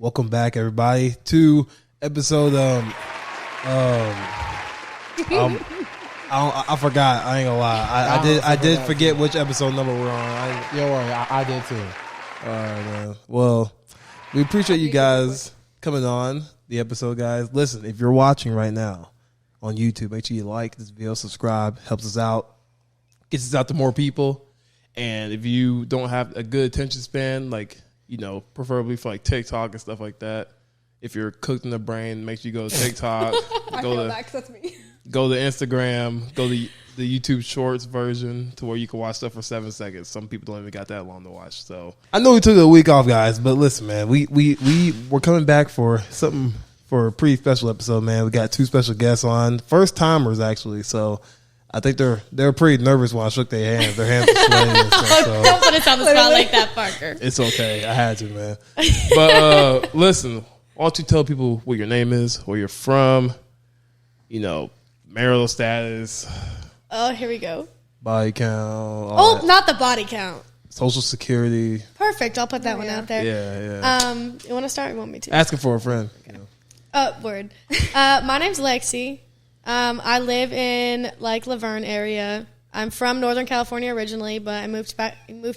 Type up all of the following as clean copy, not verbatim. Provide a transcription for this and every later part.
Welcome back, everybody, to episode. I forgot. I ain't gonna lie. I did forget which episode number we're on. Don't worry, I did too. All right, man. Well, we appreciate you guys coming on the episode, guys. Listen, if you're watching right now on YouTube, make sure you like this video, subscribe, helps us out, gets us out to more people. And if you don't have a good attention span, like, preferably for like TikTok and stuff like that, if you're cooked in the brain, make sure you go to TikTok, That's me. go to Instagram, go to the YouTube Shorts version to where you can watch stuff for 7 seconds. Some people don't even got that long to watch. So I know we took a week off, guys, but listen, man, we're coming back for something, for a pretty special episode, man. We got 2 special guests on, first timers actually. So I think they're pretty nervous when I shook their hands. Their hands are sweaty and stuff. So. Don't put us on the spot like that, Parker. It's okay. I had to, man. But listen, why don't you tell people what your name is, where you're from, marital status. Oh, here we go. Body count. Oh, not the body count. Social security. Perfect. I'll put that one out there. Yeah. You want to start or you want me to? Asking for a friend. Okay. Word. My name's Lexi. I live in Laverne area. I'm from Northern California originally, but I moved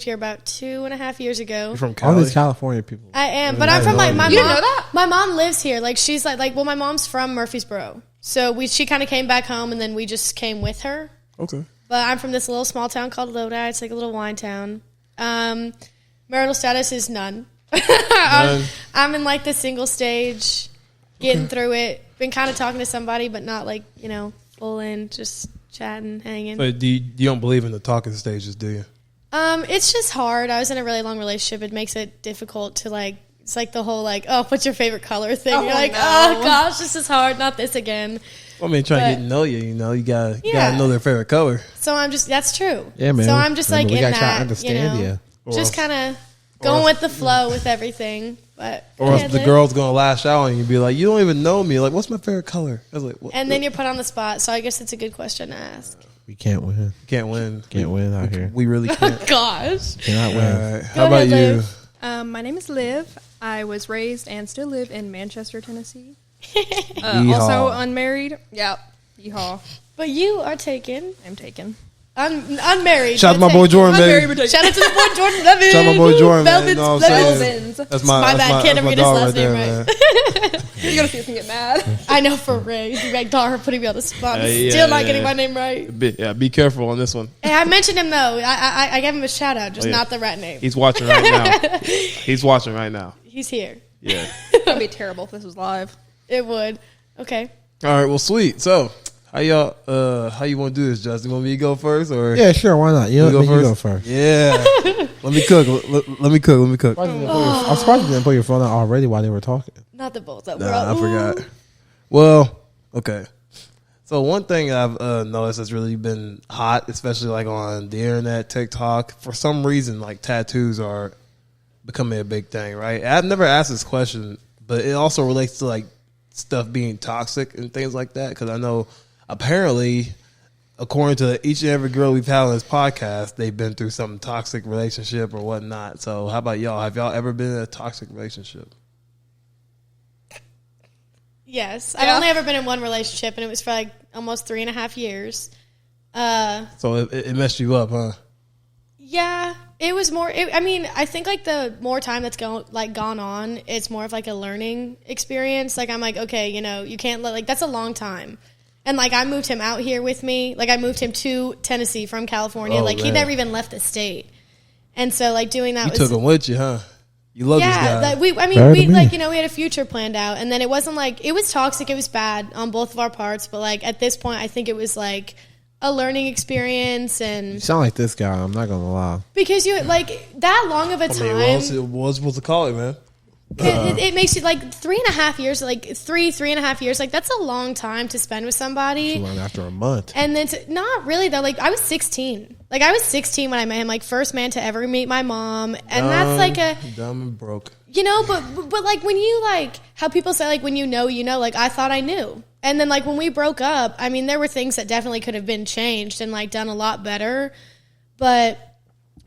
here about 2.5 years ago. You're from Cali? All these California people. I am, but I'm from my mom. You didn't know that? My mom lives here. She's my mom's from Murfreesboro, so she kind of came back home, and then we just came with her. Okay. But I'm from this little small town called Lodi. It's like a little wine town. Marital status is none. I'm in the single stage, getting through it. Been kind of talking to somebody, but not full in, just chatting, hanging. But you don't believe in the talking stages, do you? It's just hard. I was in a really long relationship. It makes it difficult to it's like the whole what's your favorite color thing? You're like, oh gosh, this is hard. Not this again. Well, trying to get to know you, you gotta know their favorite color. So that's true. Yeah, man. So I'm just we in gotta that, try to understand you. Just kind of going with the flow with everything. But or else the girl's gonna lash out and you'd be like, you don't even know me. Like, what's my favorite color? I was like, what? And then you're put on the spot. So I guess it's a good question to ask. We can't win. Can't win. Can't win out here. We really can't. Gosh. Cannot win. All right. How about you? My name is Liv. I was raised and still live in Manchester, Tennessee. Yeehaw. Also unmarried. Yep. Yeehaw. But you are taken. I'm taken. Unmarried. Shout out to my boy Jordan, baby. Shout out to the boy Jordan Levin. Shout out to my boy Jordan, man. You know what I'm saying? Levins. That's My bad, can't ever get his last name right. You're going to see us and get mad. I know for Ray. He's like, Dar putting me on the spot. I'm still not getting my name right. Be careful on this one. Hey, I mentioned him, though. I gave him a shout out, just not the rat name. He's watching right now. He's watching right now. He's here. Yeah. It would be terrible if this was live. It would. Okay. All right, well, sweet. So, how you want to do this, Justin? You want me to go first? Or Yeah, sure. Why not? You go first. Yeah. Let me cook. Let me cook. I'm surprised you didn't put your phone out already while they were talking. Not the both of Nah, I forgot. Well, okay. So one thing I've noticed that's really been hot, especially on the internet, TikTok, for some reason, tattoos are becoming a big thing, right? I've never asked this question, but it also relates to stuff being toxic and things like that, because I know apparently, according to each and every girl we've had on this podcast, they've been through some toxic relationship or whatnot. So how about y'all? Have y'all ever been in a toxic relationship? Yes. I've only ever been in one relationship, and it was for almost 3.5 years. So it messed you up, huh? Yeah. It was more, I think the more time that's gone on, it's more of a learning experience. I'm okay, you can't that's a long time. And I moved him out here with me. I moved him to Tennessee from California. Oh, he never even left the state. And so doing that you took him with you, huh? You love this guy. we had a future planned out, and then it wasn't it was toxic, it was bad on both of our parts, but at this point I think it was a learning experience. And You sound like this guy, I'm not gonna lie. because you that long of a time, what was supposed to call it, man? it makes you 3.5 years, 3.5 years, that's a long time to spend with somebody. You learned after a month. And then not really though. I was 16. I was 16 when I met him. First man to ever meet my mom, and that's dumb and broke. But when you how people say when you know, I thought I knew, and then when we broke up, there were things that definitely could have been changed and done a lot better, but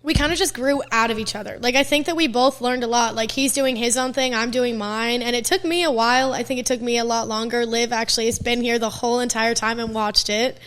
we kind of just grew out of each other. Like, I think that we both learned a lot. Like, he's doing his own thing, I'm doing mine. And it took me a while. I think it took me a lot longer. Liv actually has been here the whole entire time and watched it.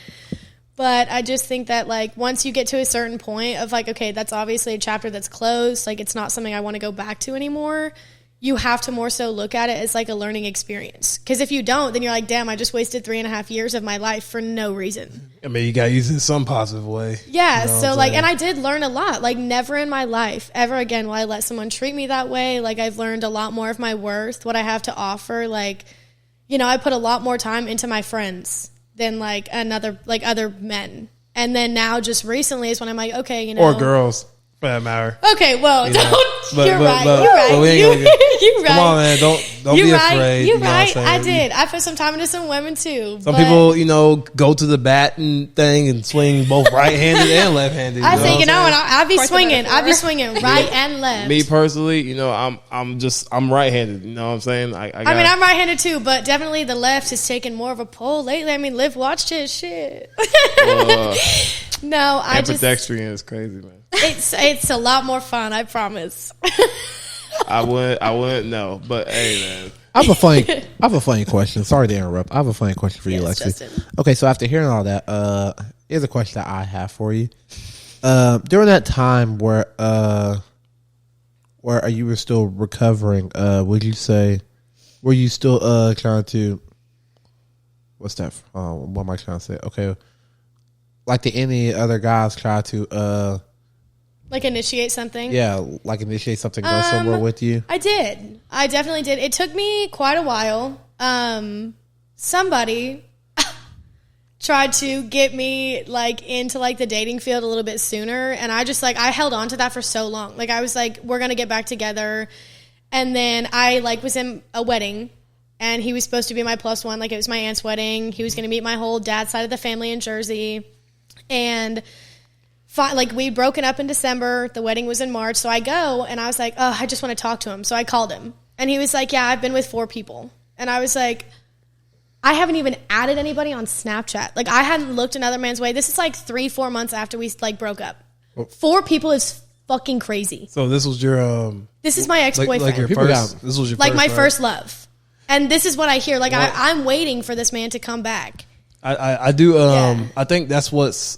But I just think that, like, once you get to a certain point of, like, okay, that's obviously a chapter that's closed. Like, it's not something I want to go back to anymore. You have to more so look at it as, like, a learning experience. Because if you don't, then you're like, damn, I just wasted 3.5 years of my life for no reason. I mean, you got to use it in some positive way. Yeah, You know so, like, and I did learn a lot. Like, never in my life, ever again, will I let someone treat me that way. Like, I've learned a lot more of my worth, what I have to offer. Like, you know, I put a lot more time into my friends than, like, other men. And then now, just recently, is when I'm like, okay, you know. Or girls, for that matter. Okay, well, You know, don't. You're right. You're Right. Come on, man. Don't be afraid. You're you know what I'm right. saying? I did. I put some time into some women too. Some but people, you know, go to the batting thing and swing both right-handed and left-handed. I think, what I'm and saying? I'll be Quite the swinging. metaphor. I'll be swinging right and left. Me personally, you know, I'm right-handed. You know what I'm saying? I I mean, I'm right-handed too, but definitely the left has taken more of a pull lately. I mean, Liv watched his shit. No, I just ambidextrian is crazy, man. it's a lot more fun. I promise. I wouldn't know, but hey, man. I have a funny question. Sorry to interrupt. I have a funny question for you, Yes, Lexi. Justin. Okay, so after hearing all that, here's a question that I have for you. During that time where you were still recovering, would you say, were you still trying to, what's that? What am I trying to say? Okay, like did any other guys try to, Like initiate something. yeah, like initiate something, go somewhere with you? I did. I definitely did. It took me quite a while. Somebody tried to get me like into like the dating field a little bit sooner, and I just like I held on to that for so long. Like I was like, we're gonna get back together, and then I like was in a wedding, and he was supposed to be my plus one. Like it was my aunt's wedding. He was gonna meet my whole dad's side of the family in Jersey, and like we'd broken up in December. The wedding was in March. So I go and I was like, oh, I just want to talk to him. So I called him and he was like, yeah, I've been with 4 people. And I was like, I haven't even added anybody on Snapchat. Like I hadn't looked another man's way. This is like 3-4 months after we like broke up. 4 people is fucking crazy. So this was your This is my ex-boyfriend. like your People first. This was your like first, my right? first love. And this is what I hear. Like Well- I'm waiting for this man to come back. I do. Yeah. I think that's what's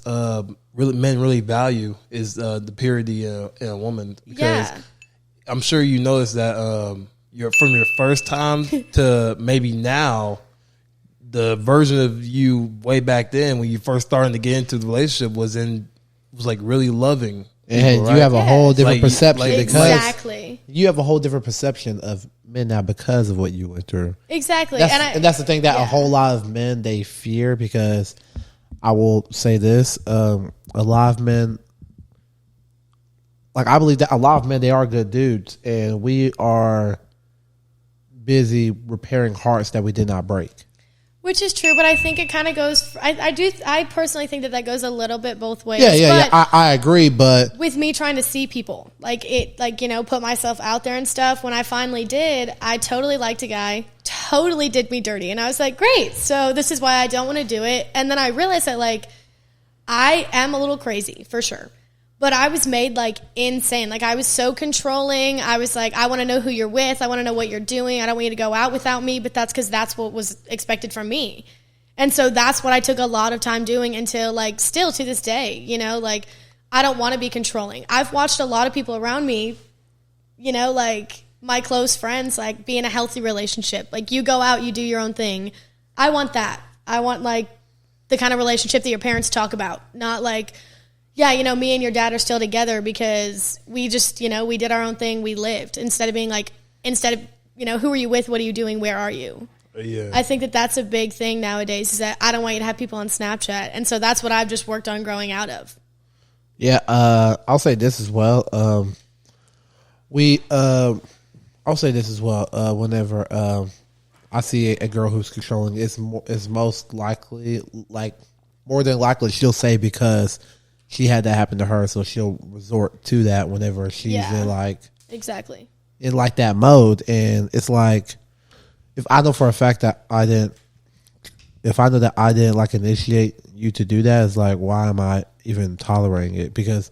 really men really value is the purity in a woman. Because Yeah. I'm sure you noticed that you're from your first time to maybe now, the version of you way back then when you first started to get into the relationship was like really loving. And people, right? you have a whole different Like, perception like- because Exactly. you have a whole different perception of men now because of what you went through. Exactly. And that's the thing that yeah. a whole lot of men, they fear, because I will say this, a lot of men, like I believe that a lot of men, they are good dudes, and we are busy repairing hearts that we did not break. Which is true, but I think it kind of goes. I personally think that goes a little bit both ways. Yeah. But I agree, but with me trying to see people, put myself out there and stuff. When I finally did, I totally liked a guy, totally did me dirty, and I was like, great. So this is why I don't want to do it. And then I realized that like I am a little crazy for sure. But I was made, like, insane. Like, I was so controlling. I was like, I want to know who you're with. I want to know what you're doing. I don't want you to go out without me. But that's because that's what was expected from me. And so that's what I took a lot of time doing until, like, still to this day. You know, like, I don't want to be controlling. I've watched a lot of people around me, you know, like, my close friends, like, be in a healthy relationship. Like, you go out, you do your own thing. I want that. I want, like, the kind of relationship that your parents talk about. Not, like... yeah, you know, me and your dad are still together because we just, you know, we did our own thing. We lived instead of, you know, who are you with? What are you doing? Where are you? Yeah. I think that that's a big thing nowadays is that I don't want you to have people on Snapchat. And so that's what I've just worked on growing out of. yeah, I'll say this as well. I'll say this as well. Whenever I see a girl who's controlling, it's most likely, like, more than likely she'll say because she had that happen to her, so she'll resort to that whenever she's Yeah. in like Exactly. in like that mode. And it's like, if I know for a fact that I didn't like initiate you to do that, it's like, why am I even tolerating it? Because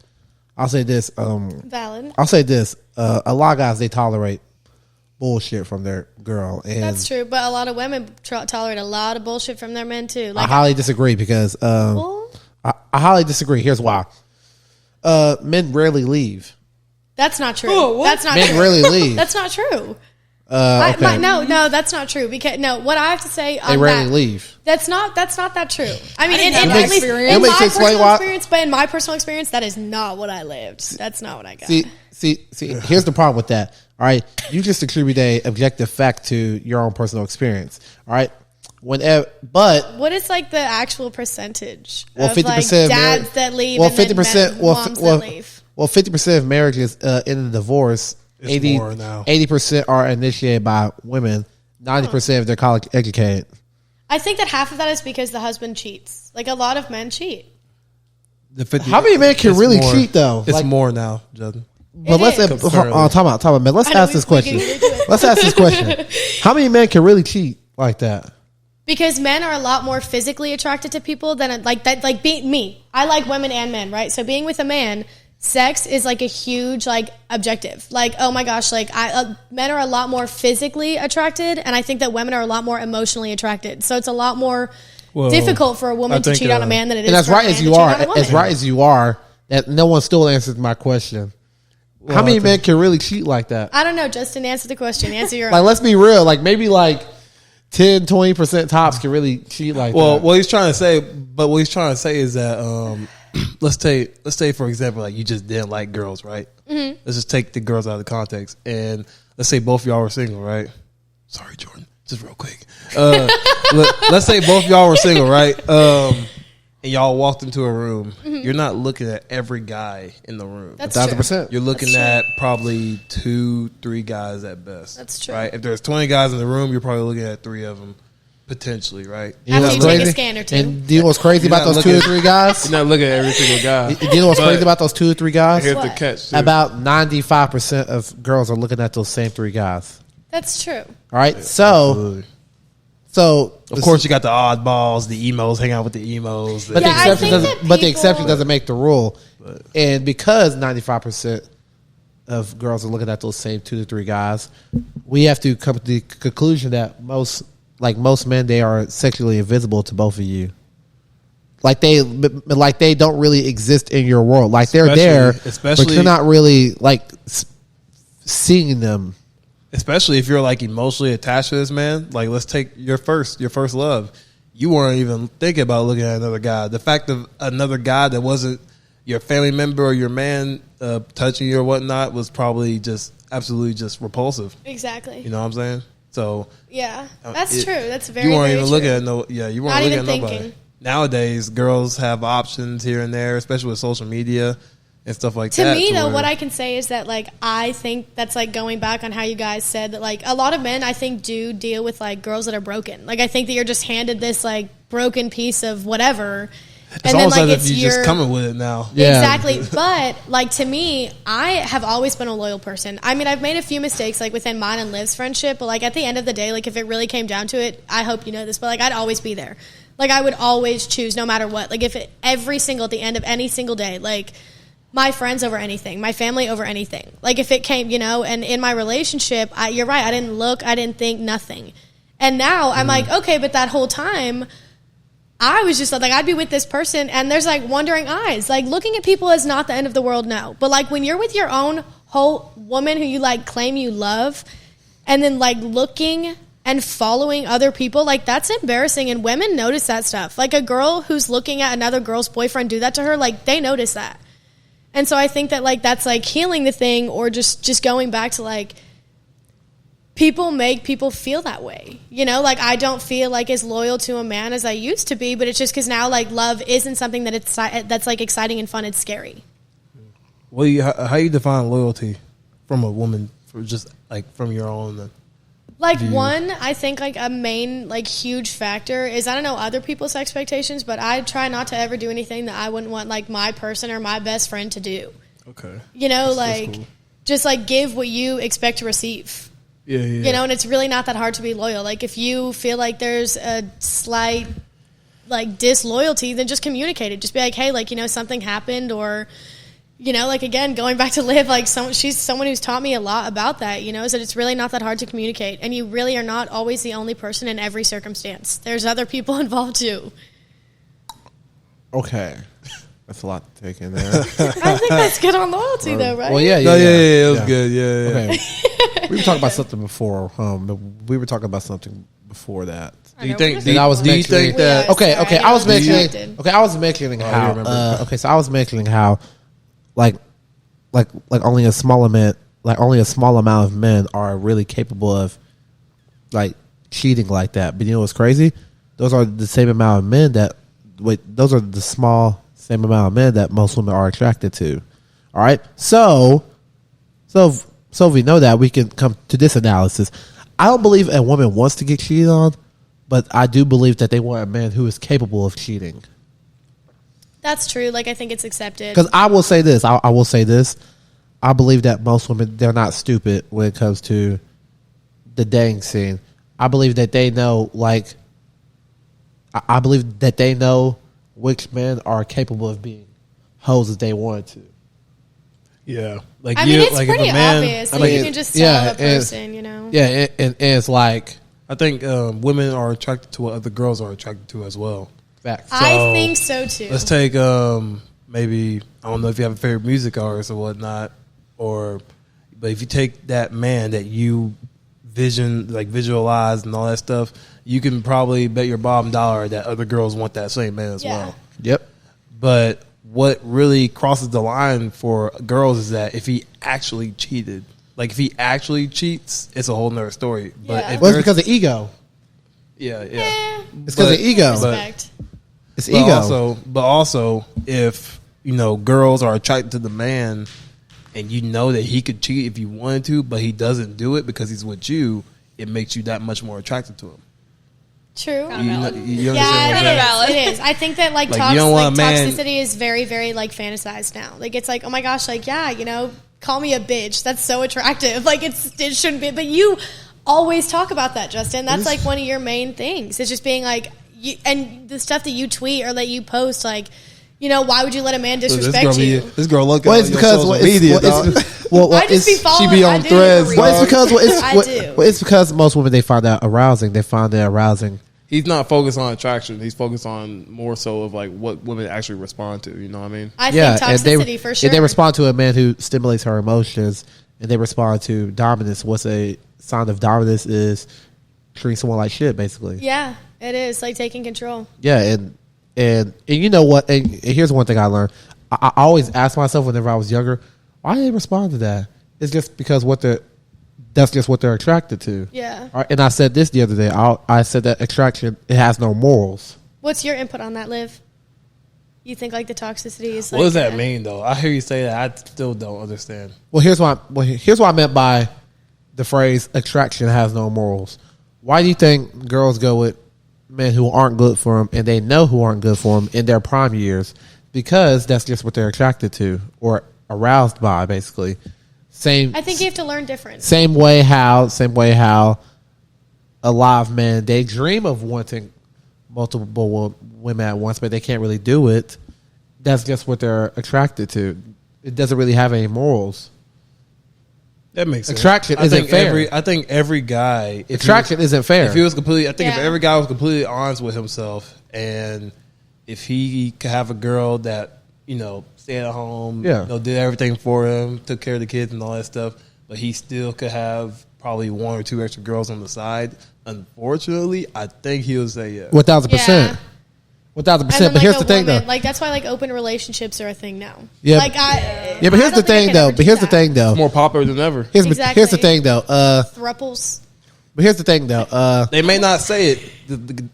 I'll say this. Valid. I'll say this. A lot of guys, they tolerate bullshit from their girl. And That's true, but a lot of women tolerate a lot of bullshit from their men too. I highly disagree because Well, I highly disagree. Here's why. Men rarely leave. that's not true. That's not Men true. rarely leave. That's not true. Okay. No, that's not true. Because what I have to say on They rarely that, leave. that's not that true. I mean, in have at that least experience. in Nobody my can explain personal why- experience, but in my personal experience, that is not what I lived. That's not what I got. See. Here's the problem with that. All right, you just attribute a objective fact to your own personal experience. All right, but What is like the actual percentage well, of 50% like of dads that leave? Well, and then 50%. moms that leave. Well, 50% of marriages end in divorce. It's more now. 80% are initiated by women. 90% of they're college educated. I think that half of that is because the husband cheats. Like a lot of men cheat. The 50, How many men can it's really more- cheat though? It's Like- more now, Justin. But It let's is. time out, man. Let's I know ask this we question. can get into it. Let's ask this question. How many men can really cheat like that? Because men are a lot more physically attracted to people than like that. Like being me, I like women and men, right? So being with a man, sex is like a huge like objective. Like oh my gosh, like men are a lot more physically attracted, and I think that women are a lot more emotionally attracted. So it's a lot more Well, difficult for a woman I to think, cheat on a man than it is. And as for a right man as to you cheat are, on a woman. as right as you are, that no one still answers my question. How many men can really cheat like that? I don't know, Justin. Answer the question. Answer your Like, own. let's be real. Like, maybe like 10, 20% tops can really cheat like Well, that. what he's trying to say is that let's take for example, like you just didn't like girls, right? Mm-hmm. Let's just take the girls out of the context, and let's say both y'all were single, right? Sorry, Jordan, just real quick. Let's say both y'all were single, right? And y'all walked into a room. Mm-hmm. You're not looking at every guy in the room. That's true. 1,000%. You're looking That's at probably 2-3 guys at best. That's true. Right? If there's 20 guys in the room, you're probably looking at 3 of them potentially, right? You know After what's you take a crazy? scan or two. And do you know what's crazy You're about not those 2 or looking- 3 guys? You're not looking at every single guy. Do you know what's But crazy about those 2 or 3 guys? Here's the What? catch. Too. About 95% of girls are looking at those same 3 guys. That's true. All right, so Absolutely. of Of course, you got the oddballs, the emos, hang out with the emos. but Yeah, I the exception think doesn't. that But the people- exception doesn't make the rule. And because 95% of girls are looking at those same 2 to 3 guys, we have to come to the conclusion that most men, they are sexually invisible to both of you. Like they don't really exist in your world. Like they're there, Especially- but you're not really like seeing them. Especially if you're like emotionally attached to this man. Like, let's take your first love. You weren't even thinking about looking at another guy. The fact of another guy that wasn't your family member or your man touching you or whatnot was probably just absolutely just repulsive. Exactly. You know what I'm saying? So Yeah, that's true. That's very. you weren't very even true. looking at no. Yeah, you weren't Not looking even at nobody. thinking. Nowadays, girls have options here and there, especially with social media and stuff like To that. me, though, where- what I can say is that, like, I think that's, like, going back on how you guys said that, like, a lot of men, I think, do deal with, like, girls that are broken. Like, I think that you're just handed this, like, broken piece of whatever. it's almost as if you're just coming with it now. Yeah. Exactly. But, like, to me, I have always been a loyal person. I mean, I've made a few mistakes, like, within mine and Liv's friendship. But, like, at the end of the day, like, if it really came down to it, I hope you know this, but, like, I'd always be there. Like, I would always choose no matter what. Like, if it, every single, at the end of any single day, like, my friends over anything, my family over anything. Like, if it came, you know, and in my relationship, you're right, I didn't look, I didn't think, nothing. And now I'm like, okay, but that whole time, I was just like, I'd be with this person, and there's, like, wondering eyes. Like, looking at people is not the end of the world, no. But, like, when you're with your own whole woman who you, like, claim you love, and then, like, looking and following other people, like, that's embarrassing, and women notice that stuff. Like, a girl who's looking at another girl's boyfriend do that to her, like, they notice that. And so I think that, like, that's, like, healing the thing, or just going back to, like, people make people feel that way. You know, like, I don't feel, like, as loyal to a man as I used to be, but it's just because now, like, love isn't something that's, like, exciting and fun. It's scary. Well, how you define loyalty from a woman, for just like from your own? Like, one, I think, like, a main, like, huge factor is, I don't know other people's expectations, but I try not to ever do anything that I wouldn't want, like, my person or my best friend to do. Okay. You know, That's like, cool. just, like, give what you expect to receive. Yeah. You know, and it's really not that hard to be loyal. Like, if you feel like there's a slight, like, disloyalty, then just communicate it. Just be like, hey, like, you know, something happened, or, you know, like, again, going back to Liv, like, she's someone who's taught me a lot about that, you know, is that it's really not that hard to communicate. And you really are not always the only person in every circumstance. There's other people involved, too. Okay. That's a lot to take in there. I think that's good on loyalty, though, right? Well, yeah. It was good. Yeah. Okay. We were talking about something before. We were talking about something before that. Do you think? And I was do you think that? Yeah, Okay. sorry, I was I mentioning. distracted. Okay, I was mentioning how. remember. So I was mentioning how, like only a small amount of men are really capable of, like, cheating like that. But you know what's crazy? Those are the same amount of men that. Those are the same amount of men that most women are attracted to. All right, so if we know that, we can come to this analysis. I don't believe a woman wants to get cheated on, but I do believe that they want a man who is capable of cheating. That's true. Like, I think it's accepted. Because I will say this. I will say this. I believe that most women, they're not stupid when it comes to the dating scene. I believe that they know, like, I believe that they know which men are capable of being hoes if they wanted to. Yeah, like I mean, it's like pretty if a man, obvious. Like, you can just tell a person, you know? Yeah, and it's like I think women are attracted to what other girls are attracted to as well. facts. I think so, too. Let's take maybe, I don't know if you have a favorite music artist or whatnot, but if you take that man that you visualize and all that stuff, you can probably bet your bottom dollar that other girls want that same man as well. Yep. But what really crosses the line for girls is that if he actually cheated, like if he actually cheats, it's a whole nother story. But Yeah. if Well, it's there's- because of ego. yeah. It's because of ego. Respect. It's But ego. also, if girls are attracted to the man, and you know that he could cheat if you wanted to, but he doesn't do it because he's with you, it makes you that much more attracted to him. True. You understand what I'm Yeah, saying? valid. it is. I think that like, Like, you don't want a man- toxicity is very, very like fantasized now. Like, it's like, oh my gosh, like, yeah, call me a bitch. That's so attractive. Like, it shouldn't be. But you always talk about that, Justin. That's like one of your main things. It's just being like, and the stuff that you tweet or that you post, like, why would you let a man disrespect you? This girl look Well, at it's your because social well, media, it's, dog. I just be following. she be on I do. threads, Well, it's dog. because I do. it's because most women they find that arousing. They find that arousing. He's not focused on attraction. He's focused on more so of like what women actually respond to. You know what I mean? I think toxicity for sure. And they respond to a man who stimulates her emotions, and they respond to dominance. What's a sign of dominance is treating someone like shit, basically. Yeah, it is like taking control. Yeah, and you know what? And here's one thing I learned. I always asked myself whenever I was younger, why did they respond to that? It's just because that's just what they're attracted to. Yeah. All right, and I said this the other day. I said that attraction, it has no morals. What's your input on that, Liv? You think like the toxicity is? What does that mean, though? I hear you say that. I still don't understand. Well, here's what I meant by the phrase attraction has no morals. Why do you think girls go with men who aren't good for them and they know who aren't good for them in their prime years? Because that's just what they're attracted to or aroused by, basically. I think you have to learn different. Same way how a lot of men, they dream of wanting multiple women at once, but they can't really do it. That's just what they're attracted to. It doesn't really have any morals. That makes sense. Attraction isn't fair. I think every guy... Attraction isn't fair. If he was completely... I think if Yeah. every guy was completely honest with himself, and if he could have a girl that, stayed at home, did everything for him, took care of the kids and all that stuff, but he still could have probably one or two extra girls on the side, unfortunately, I think he would say yeah. 1,000%. Yeah. 1,000%. But here's the thing, though. Like, that's why like open relationships are a thing now. Yeah. Like Yeah, but here's the thing, though. It's more popular than ever. Here's Exactly. the thing, though. Thruples. But here's the thing, though. They may not say it.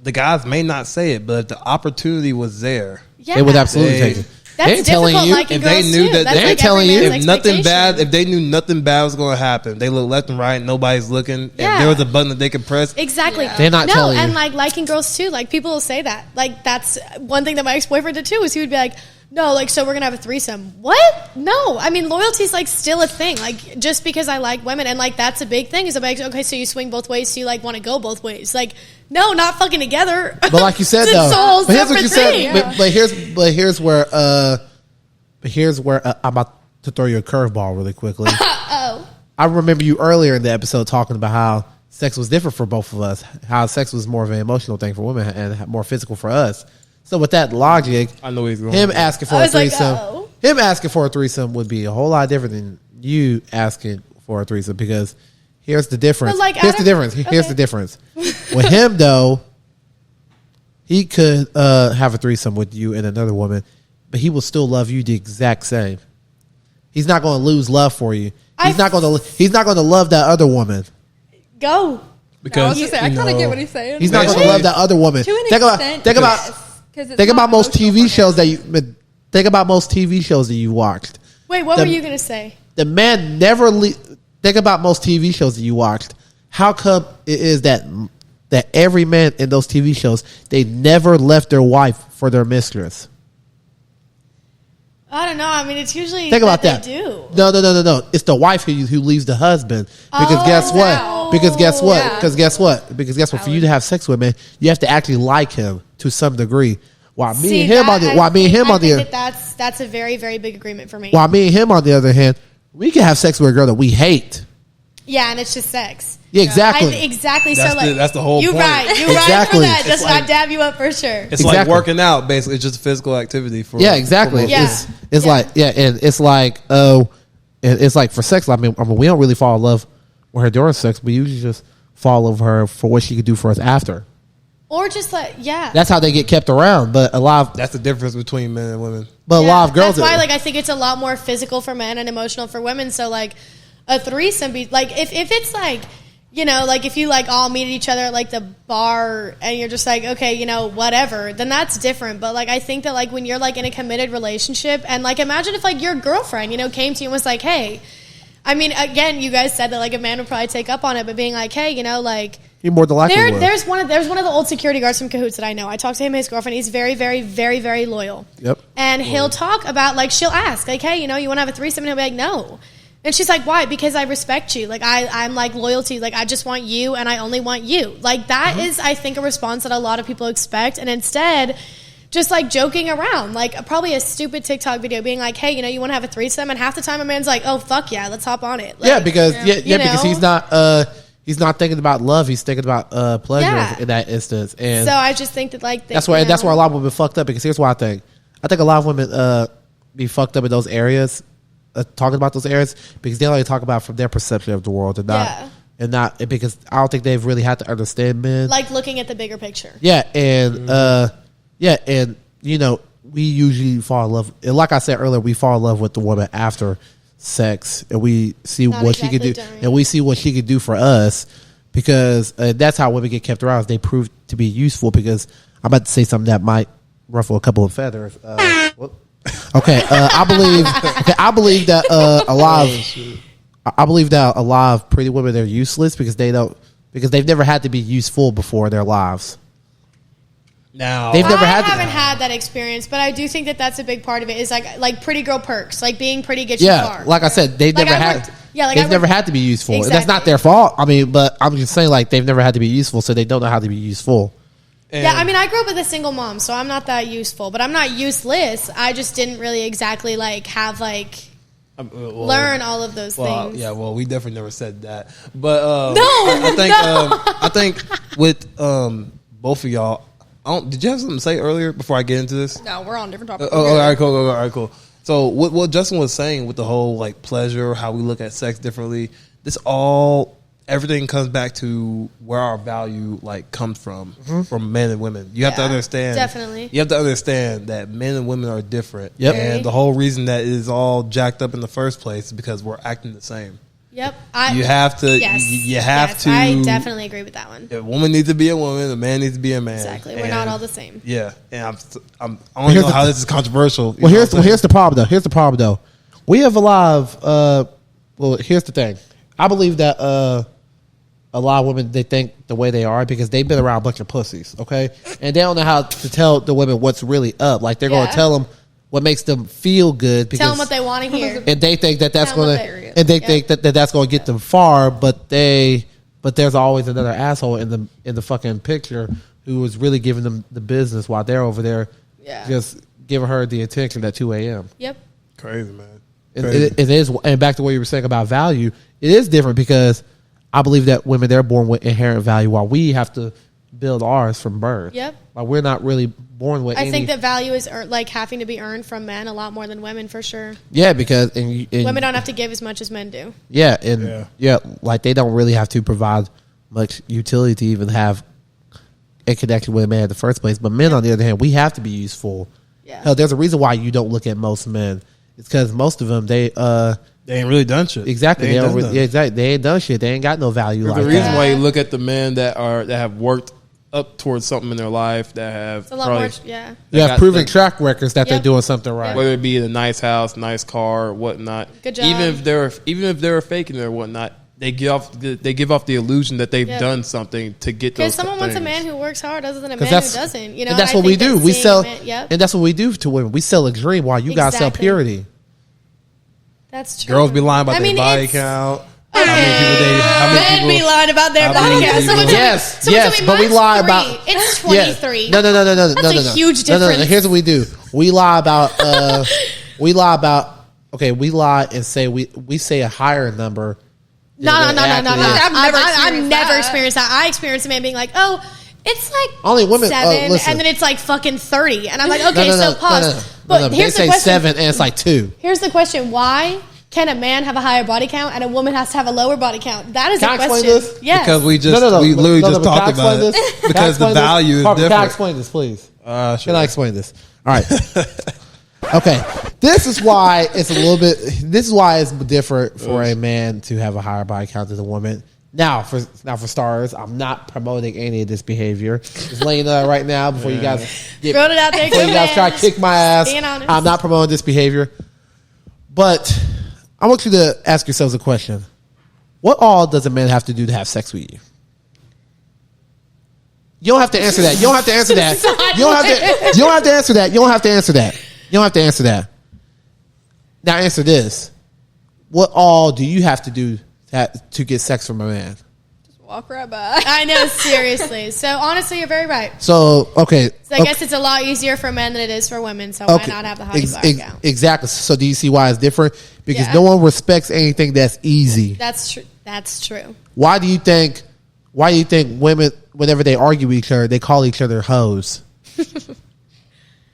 The guys may not say it, but if the opportunity was there, Yeah. They would absolutely They- take it. That's They ain't telling difficult you. liking If they girls, knew too. that- That's they ain't like telling every you. man's if nothing bad, expectation. if they knew nothing bad was going to happen, they look left and right, and nobody's looking. Yeah. If there was a button that they could press, Exactly. They're not no, telling and you. like liking girls too. Like people will say that. Like that's one thing that my ex boyfriend did too. Was he would be like, "No, like so we're gonna have a threesome." What? No, I mean loyalty's like still a thing. Like just because I like women and like that's a big thing. Is I'm like, okay, so you swing both ways. So you like want to go both ways? Like no, not fucking together. But like you said, It's though. a whole But here's what you separate said. thing. But here's where But here's where I'm about to throw you a curveball really quickly. Oh. I remember you earlier in the episode talking about how sex was different for both of us, how sex was more of an emotional thing for women and more physical for us. So with that logic, I know he's going. him asking for I a was like, threesome, oh. him asking for a threesome would be a whole lot different than you asking for a threesome, because here's the difference. But, like, Here's the Adam- difference. Here's okay. the difference. With him though, he could have a threesome with you and another woman, but he will still love you the exact same. He's not going to lose love for you. He's not going to love that other woman. Go. I was just saying, I you kind of know, get what he's saying. He's not going to Basically- love that other woman. To an Think about extent, think about yes, 'cause it's think not about most emotional TV for shows him. that you think about most TV shows that you watched. Wait, what The- were you going to say? The man never think about most TV shows that you watched. How come it is that every man in those TV shows, they never left their wife for their mistress? I don't know. I mean, it's usually Think about that. They do. No. It's the wife who leaves the husband. Because guess what? wow. Because guess what? Yeah. Because guess what? Because guess what? For you to have sex with him, you have to actually like him to some degree. While me and him on the that's a very, very big agreement for me. while me and him on the other hand, we can have sex with a girl that we hate. Yeah, and it's just sex. Yeah, exactly. Exactly. That's so like that's the whole you're point. right. You're Exactly. right for that. It's Does like- not dab you up for sure. It's like Exactly. working out. Basically, it's just a physical activity for. Yeah, exactly. for most Yeah. people. It's Yeah. like and it's like it's like for sex. I mean, we don't really fall in love with her during sex. We usually just fall over her for what she could do for us after. Or just like That's how they get kept around. But a lot of That's the difference between men and women. a lot of girls. That's why, like, I think it's a lot more physical for men and emotional for women. So, like, a threesome, like, if it's like, you know, like if you like all meet each other at like the bar and you're just like, okay, you know, whatever, then that's different. But like, I think that like when you're like in a committed relationship and like imagine if like your girlfriend, you know, came to you and was like, hey, I mean, again, you guys said that like a man would probably take up on it, but being like, hey, you know, like. you're more than likely. would. There's one of the old security guards from Cahoots that I know. I talked to him and his girlfriend. He's very, very, very, very loyal. Yep. And he'll talk about like she'll ask like, hey, you know, you want to have a threesome? And he'll be like, no. And she's like, why? Because I respect you. Like I'm like loyal to you. Like I just want you, and I only want you. Like that is, I think, a response that a lot of people expect, and instead. Just like joking around, like probably a stupid TikTok video being like, hey, you know, you want to have a threesome? And half the time a man's like, oh, fuck yeah, let's hop on it. Like, Yeah, because you because know? he's not thinking about love. He's thinking about pleasure Yeah. in that instance. And So I just think that like that's why a lot of women fucked up. Because here's what I think. I think a lot of women be fucked up in those areas, talking about those areas, because they only talk about from their perception of the world and not Yeah. and not because I don't think they've really had to understand men. like looking at the bigger picture. Yeah, and and you know, we usually fall in love. And like I said earlier, we fall in love with the woman after sex, and we see Not what she could do, exactly during. and we see what she could do for us, because that's how women get kept around. Is they prove to be useful. Because I'm about to say something that might ruffle a couple of feathers. Okay, I believe that a lot of pretty women, they're useless because they've never had to be useful before in their lives. Now They've never I had haven't to. had that experience, but I do think that that's a big part of it. Is like pretty girl perks, like being pretty gets you Yeah, far. like I said, they've Like, never I had. worked- yeah, like, they've I never worked- had to be useful. And that's Exactly. not their fault. I mean, but I'm just saying, like, they've never had to be useful, so they don't know how to be useful. Yeah, I mean, I grew up with a single mom, so I'm not that useful, but I'm not useless. I just didn't really exactly like have like learn all of those things. Yeah, well, we definitely never said that, but No, I think with both of y'all. Did you have something to say earlier before I get into this? No, we're on different topics. All right, cool. All right, cool. So what Justin was saying with the whole like pleasure, how we look at sex differently, everything comes back to where our value like comes from men and women. You have to Yeah, understand, definitely. You have to understand that men and women are different. Yep. And the whole reason that it is all jacked up in the first place is because we're acting the same. Yep. You have to. Yes. You have Yes, to. I definitely agree with that one. A woman needs to be a woman. A man needs to be a man. Exactly. We're not all the same. Yeah, and I don't know how this is controversial. Well, here's the problem though. We have a lot of. Well, here's the thing. I believe that a lot of women, they think the way they are because they've been around a bunch of pussies, okay, and they don't know how to tell the women what's really up. Like they're going Yeah. to tell them what makes them feel good because Tell them what they want to hear. and they think that that's Tell 'em going what to, they're- and they Yep. think that that's going to get them far, but there's always another asshole in the fucking picture who is really giving them the business while they're over there, Yeah. just giving her the attention at 2 a.m. Yep. Crazy, man. It is, and back to what you were saying about value, it is different because I believe that women, they're born with inherent value while we have to build ours from birth. Yep. Like we're not really born with I think that value is like having to be earned from men a lot more than women for sure. Yeah, because Women don't have to give as much as men do. Yeah, and like they don't really have to provide much utility to even have a connection with a man in the first place. But men, on the other hand, we have to be useful. Yeah. Hell, there's a reason why you don't look at most men. It's because most of them, they ain't really done shit. Exactly. They ain't done shit. They ain't got no value. The reason why you look at the men that have worked up towards something in their life, that have it's a lot more, they have proven track records that they're doing something right. Whether it be a nice house, nice car, or whatnot. Good job. Even if they're faking it or whatnot, they give off the illusion that they've done something to get those. Because someone wants a man who works hard, other than a man who doesn't. You know, and that's what we do. We sell, and that's what we do to women. We sell a dream while you guys sell purity. That's true. Girls be lying about their body count. Okay. Men be lying about their body count. Yes, but we lie about. It's 23. No. That's a huge difference. No. Here's what we do. We lie about. Okay, we lie and say we say a higher number. No. I've never experienced that. I experienced a man being like, "Oh, it's like only women 7," and then it's like fucking 30, and I'm like, "Okay, so pause." But here's the question: 7 and it's like 2. Here's the question: why can a man have a higher body count and a woman has to have a lower body count? That is a question. This? Yes. Because we literally just talked about it. Because the value is different. Can I explain this, please? Sure. Can I explain this? All right. Okay. This is why it's different for a man to have a higher body count than a woman. Now, for starters, I'm not promoting any of this behavior. Just laying that right now before you guys throwing it out there. Before you guys try to kick my ass. I'm not promoting this behavior. But I want you to ask yourselves a question. What all does a man have to do to have sex with you? You don't have to answer that. You don't have to answer that. You don't have to answer that. You don't have to answer that. You don't have to answer that. Now answer this. What all do you have to do to get sex from a man? Just walk right by. I know, seriously. So honestly, you're very right. So, okay. So I guess it's a lot easier for men than it is for women. So why not have the high body count? Exactly. So do you see why it's different? Because no one respects anything that's easy. That's true. That's true. Why do you think women, whenever they argue with each other, they call each other hoes?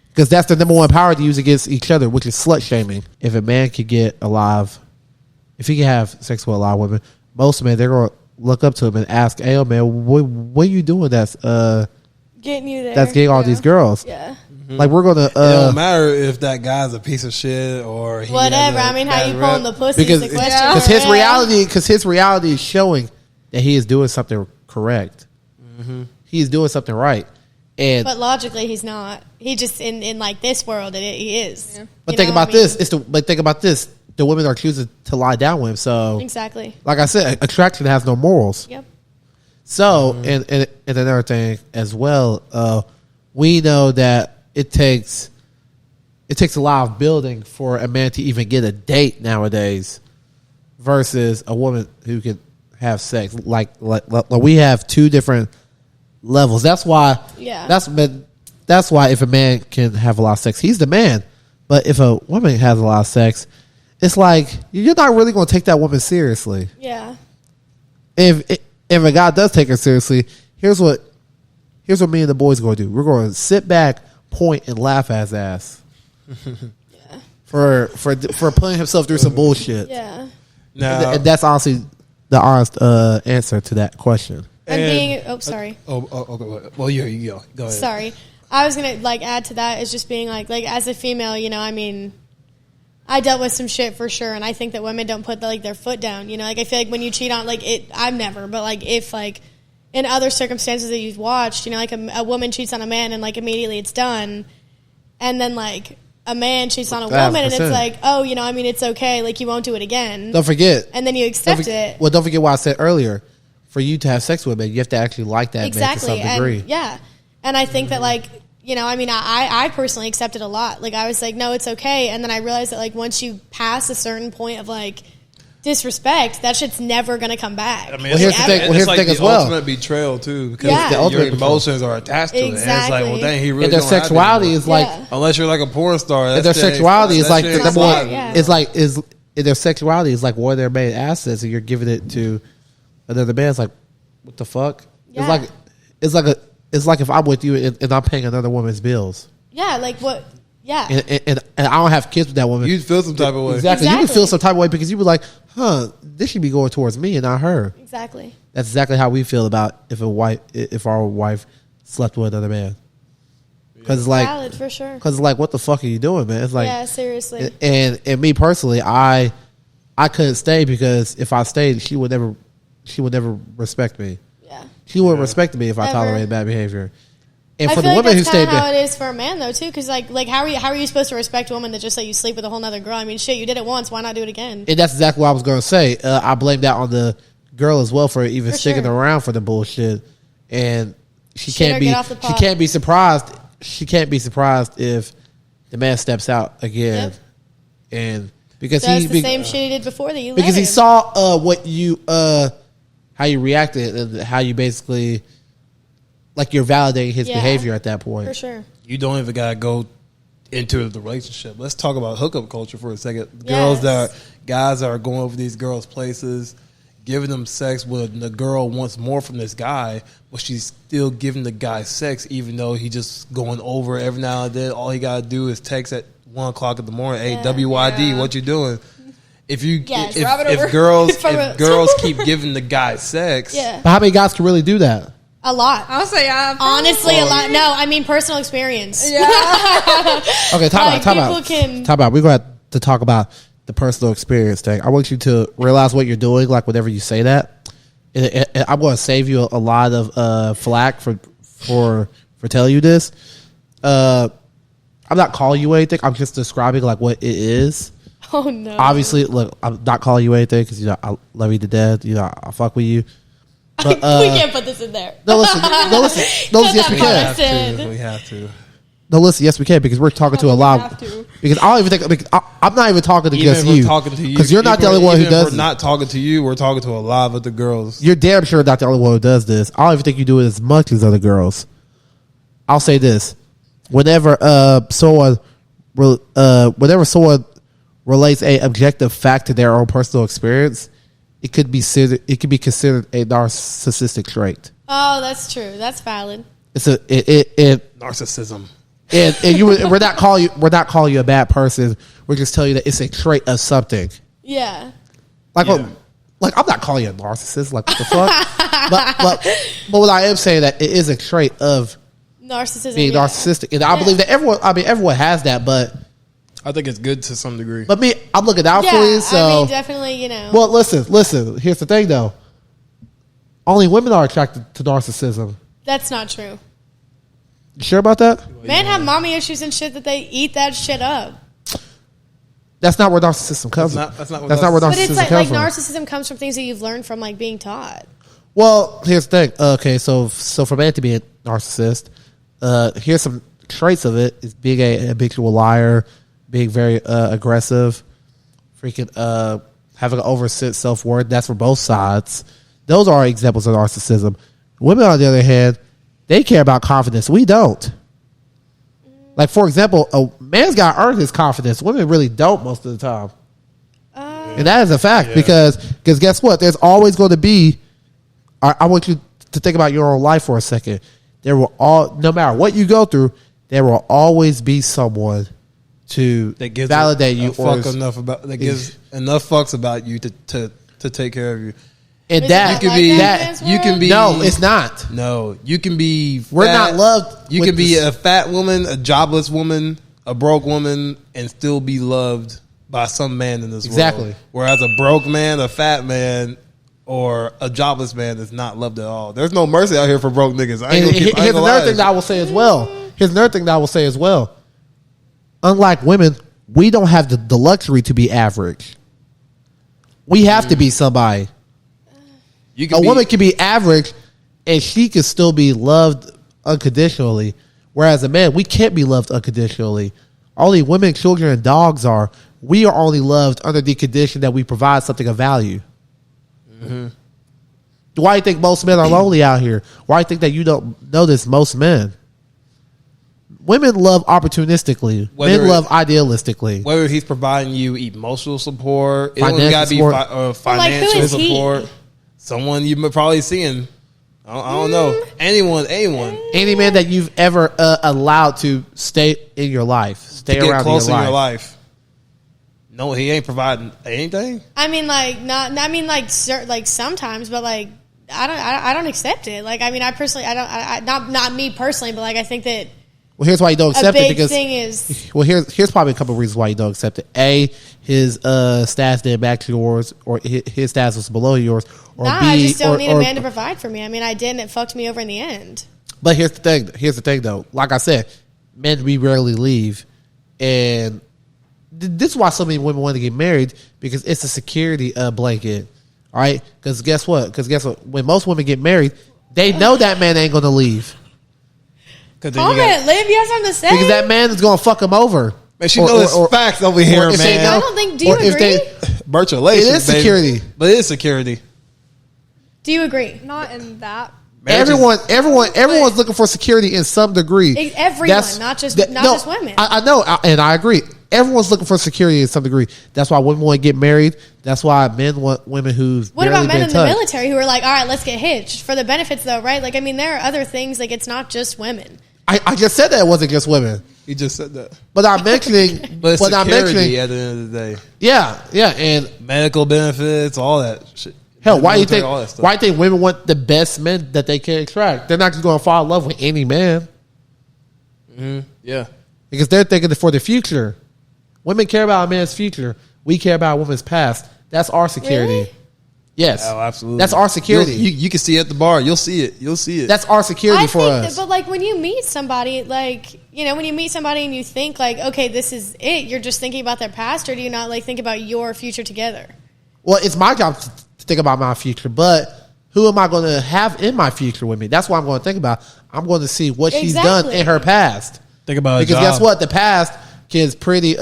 Because that's the number one power to use against each other, which is slut shaming. If a man could if he could have sex with a lot of women, most men, they're going to look up to him and ask, "Hey, man, what are you doing that's getting you there? That's getting all these girls?" Yeah. Mm-hmm. Like we're gonna. It don't matter if that guy's a piece of shit or whatever. I mean, how you pulling the pussy is the question. Because his reality is showing that he is doing something correct. Mm-hmm. He is doing something right. But logically, he's not. He just in like this world, he is. Yeah. But think about this. Think about this. The women are choosing to lie down with him. So exactly. Like I said, attraction has no morals. Yep. So and another thing as well, we know that it takes a lot of building for a man to even get a date nowadays, versus a woman who can have sex. Like we have two different levels. That's why. Yeah. That's why if a man can have a lot of sex, he's the man. But if a woman has a lot of sex, it's like you're not really going to take that woman seriously. Yeah. If a guy does take her seriously, here's what me and the boys are going to do. We're going to sit back, point, and laugh at his ass. Yeah. For putting himself through some bullshit. Yeah. No. And that's honestly the honest answer to that question. Sorry. Well, you go. Go ahead. Sorry. I was gonna add to that is just being like as a female, I mean, I dealt with some shit for sure, and I think that women don't put their foot down. I feel like when you cheat on I've never, but if in other circumstances that you've watched, a woman cheats on a man and immediately it's done, and then a man cheats on a woman 100%. And it's it's okay, you won't do it again. Don't forget, and then you accept it. Well, don't forget what I said earlier. For you to have sex with a man, you have to actually like that man to some degree. And, yeah. And I think that, I personally accept it a lot. I was like, no, it's okay. And then I realized that, once you pass a certain point of, disrespect, that shit's never gonna come back. I mean, Well, here's the thing. Well, here's the thing as well. Ultimate betrayal too, because Yeah. It's the your ultimate betrayal. emotions are attached to it. And it's like, well, Exactly. dang, he really And their don't have sexuality to is like, Yeah. unless you're like a porn star. and That's their the- sexuality is that like shit the ain't number one. fly. Yeah. Is like is their sexuality is like one of their main assets, and you're giving it to another man. It's like, what the fuck? Yeah. It's like if I'm with you and I'm paying another woman's bills, Yeah, like what? Yeah, and I don't have kids with that woman. You'd feel some type of way. Exactly. You would Exactly. feel some type of way because you would like, this should be going towards me and not her. exactly. That's exactly how we feel about if our wife slept with another man. Because it's like, Valid for sure. what the fuck are you doing, man? It's like, Yeah, seriously. and me personally, I couldn't stay because if I stayed, she would never respect me. Yeah. She wouldn't respect me if I Ever. tolerated bad behavior. And I for feel the like women who that's kind stayed of how there, it is for a man though too, because like how are you supposed to respect a woman that just let you sleep with a whole nother girl? I mean, shit, you did it once, why not do it again? and that's exactly what I was going to say. I blame that on the girl as well for even For sticking sure. around for the bullshit. And she Shit can't or be get off the she pot. can't be surprised. She can't be surprised if the man steps out again, Yep. and because So he it's the same shit he did before that you because let he him. saw what you how you reacted and how you basically like you're validating his Yeah. behavior at that point. For sure. You don't even gotta go into the relationship. Let's talk about hookup culture for a second. Yes. Guys that are going over these girls' places, giving them sex when the girl wants more from this guy, but she's still giving the guy sex even though he just going over every now and then. All he gotta do is text at 1:00 in the morning, "Hey, Yeah. WYD, Yeah. what you doing?" If you Yes. if, Grab it if over. girls For real. if girls keep giving the guy sex, Yeah. But how many guys can really do that? A lot. I'll say Honestly, a lot. No, I mean personal experience. Yeah. Okay, Like, time people out. can- Time out. We're going to have to talk about the personal experience thing. I want you to realize what you're doing, like whenever you say that. And I'm going to save you a lot of flack for telling you this. I'm not calling you anything. I'm just describing like what it is. Oh no. Obviously, look, I'm not calling you anything because I love you to death. I fuck with you. But we can't put this in there. no, listen, yes, we that can. part. we have to. No, listen, yes, we can because we're talking to a we lot. have to. Because I don't even think because I'm not even talking Even against if we're you. talking to you, Because you're not the only one who even if does we're it. not talking to you. We're talking to a lot of other girls. You're damn sure not the only one who does this. I don't even think you do it as much as other girls. I'll say this: whenever someone relates a objective fact to their own personal experience, it could be considered a narcissistic trait. Oh, that's true. That's valid. It's it Narcissism. and we're not calling you a bad person. We're just telling you that it's a trait of something. Yeah. Like, Yeah. like I'm not calling you a narcissist. Like, what the fuck? but what I am saying that it is a trait of Narcissism. being yeah. narcissistic, and I believe that everyone has that. But I think it's good to some degree. me, I'm looking out Yeah, for you. So, I mean, definitely, well, listen. Here's the thing, though. Only women are attracted to narcissism. that's not true. You sure about that? Men have mommy issues and shit that they eat that shit up. That's not where narcissism comes. That's not where where But narcissism it's like comes from. narcissism comes from things that you've learned from like being taught. Well, here's the thing. Okay, so for a man to be a narcissist, here's some traits of it: is being a habitual liar, being very aggressive, freaking having an overset self worth. That's for both sides. Those are examples of narcissism. Women, on the other hand, they care about confidence. We don't. Like, for example, a man's got to earn his confidence. Women really don't most of the time. And that is a fact because guess what? There's always going to be. I want you to think about your own life for a second. There will no matter what you go through, there will always be someone to that gives validate you or fuck enough about that gives enough fucks about you to take care of you. and Is that it You can be that in this you can world? be no, it's not. no. You can be. We're fat. not loved. You with can be this- a fat woman, a jobless woman, a broke woman, and still be loved by some man in this Exactly. world. Whereas a broke man, a fat man, or a jobless man is not loved at all. There's no mercy out here for broke niggas. I ain't And gonna keep, I ain't here's gonna another lie. thing that I will say as well. Here's another thing that I will say as well. Unlike women, we don't have the luxury to be average. We have to be somebody. You A can be, woman can be average and she can still be loved unconditionally. Whereas a man, we can't be loved unconditionally. Only women, children, and dogs are. we are only loved under the condition that we provide something of value. Mm-hmm. Why do you think most men are lonely out here? Why do you think that you don't notice most men? Women love opportunistically. Men love idealistically. Whether he's providing you emotional support, it Financial don't got to be support. financial who is he? support. Someone you've probably seen. I don't know. Anyone. Any man that you've ever allowed to stay in your life, stay To get around close in in your life. No, he ain't providing anything. I mean, like not. I mean, like sometimes, but like I don't accept it. Like I mean, I personally, I don't. Not me personally, but like I think that. Well, here's why you don't accept it, because thing is, well, here's probably a couple of reasons why you don't accept it. A, his status didn't match yours, or his status was below yours, or nah, B, I just don't need a or, man to provide for me. I mean, I did, and it fucked me over in the end. But here's the thing. Here's the thing, though. Like I said, men, we rarely leave, and this is why so many women want to get married, because it's a security blanket. All right, because guess what? When most women get married, they know that man ain't going to leave. Comment, Liv, you have something to say? Because that man is going to fuck him over. Man, she knows facts over here, man. I don't think. Do you agree? Burchalations, it is security, baby. But it is security. Do you agree? Not in that. Everyone's looking for security in some degree. Everyone, not just women. I know, and I agree. Everyone's looking for security in some degree. That's why women want to get married. That's why men want women who've. What about men in the military who are like, all right, let's get hitched for the benefits, though, right? Like, I mean, there are other things. Like, it's not just women. I just said that it wasn't just women. You just said that. But I'm mentioning. But it's security at the end of the day. Yeah, and medical benefits, all that shit. Hell, why do you think women want the best men that they can extract? They're not just going to fall in love with any man. Mm-hmm. Yeah, because they're thinking for the future. Women care about a man's future. We care about a woman's past. That's our security. Really? Yes. Oh, absolutely. That's our security. You can see it at the bar. You'll see it. That's our security for us. But like when you meet somebody, like, you know, when you meet somebody and you think like, okay, this is it, you're just thinking about their past, or do you not like think about your future together? Well, it's my job to think about my future, but who am I going to have in my future with me? That's what I'm going to think about. I'm going to see what she's done in her past. Think about because guess what? The past is pretty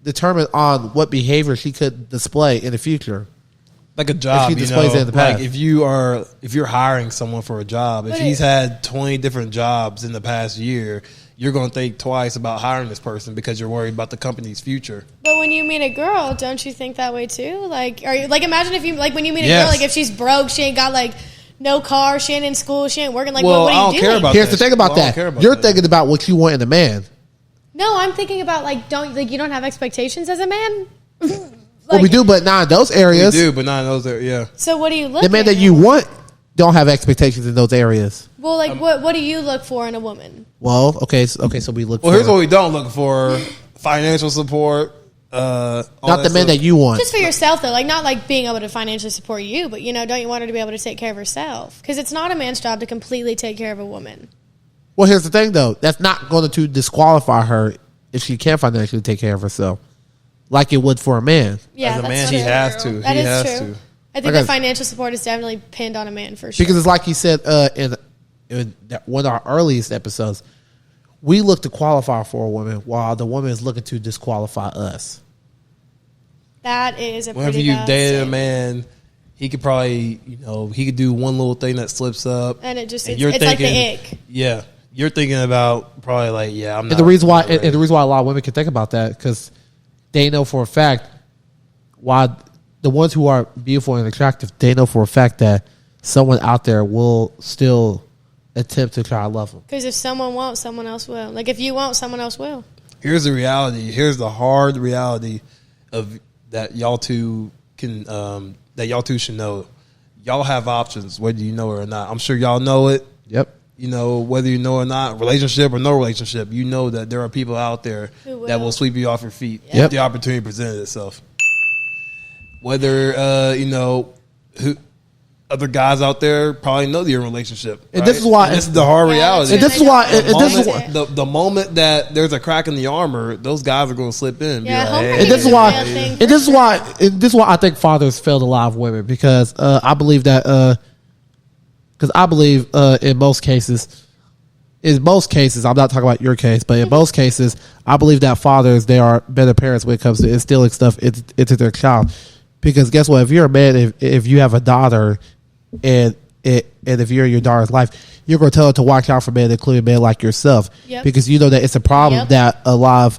determined on what behavior she could display in the future. Like a job, if she displays it in the past. Like if you're hiring someone for a job, if he's had 20 different jobs in the past year, you're going to think twice about hiring this person because you're worried about the company's future. But when you meet a girl, don't you think that way too? Like, are you like imagine if you like when you meet a girl, like if she's broke, she ain't got like no car, she ain't in school, she ain't working. Like, what are you doing? Here's the thing about that. You're thinking about what you want in a man. No, I'm thinking about like you don't have expectations as a man. Well, we do, but not in those areas. We do, but not in those areas. Yeah. So what do you look? The man that you want don't have expectations in those areas. Well, like what do you look for in a woman? Well, okay, so we look. Well, here's what we don't look for: financial support. Not the man that you want. Just for yourself, though. Like not like being able to financially support you, but you know, don't you want her to be able to take care of herself? Because it's not a man's job to completely take care of a woman. Well, here's the thing, though. That's not going to disqualify her if she can't financially take care of herself, like it would for a man. Yeah, as a man, he has to. That is has true. to. I think the financial support is definitely pinned on a man for sure. Because it's like you said in one of our earliest episodes, we look to qualify for a woman while the woman is looking to disqualify us. That is a whenever pretty you bad dated statement. a man, he could probably, he could do one little thing that slips up, and it just and it's like the ick. Yeah, you're thinking about probably like, I'm not. And the reason why, a lot of women can think about that because they know for a fact why the ones who are beautiful and attractive, they know for a fact that someone out there will still attempt to try to love them. Because if someone won't, someone else will. Like if you won't, someone else will. Here's the reality. Here's the hard reality of that y'all two can that y'all two should know. Y'all have options whether you know it or not. I'm sure y'all know it. Yep. You know, whether you know or not, relationship or no relationship, you know that there are people out there that will sweep you off your feet if the opportunity presented itself. Whether who other guys out there probably know you're in a relationship, and right? this is why this is the hard reality. And this is why the moment that there's a crack in the armor, those guys are going to slip in. And this is why I think fathers failed a lot of women because I believe that in most cases in most cases, I'm not talking about your case, but in most cases, I believe that fathers, they are better parents when it comes to instilling stuff into their child. Because guess what? If you're a man, if you have a daughter, and if you're in your daughter's life, you're going to tell her to watch out for men, including men like yourself, because you know that it's a problem that a lot of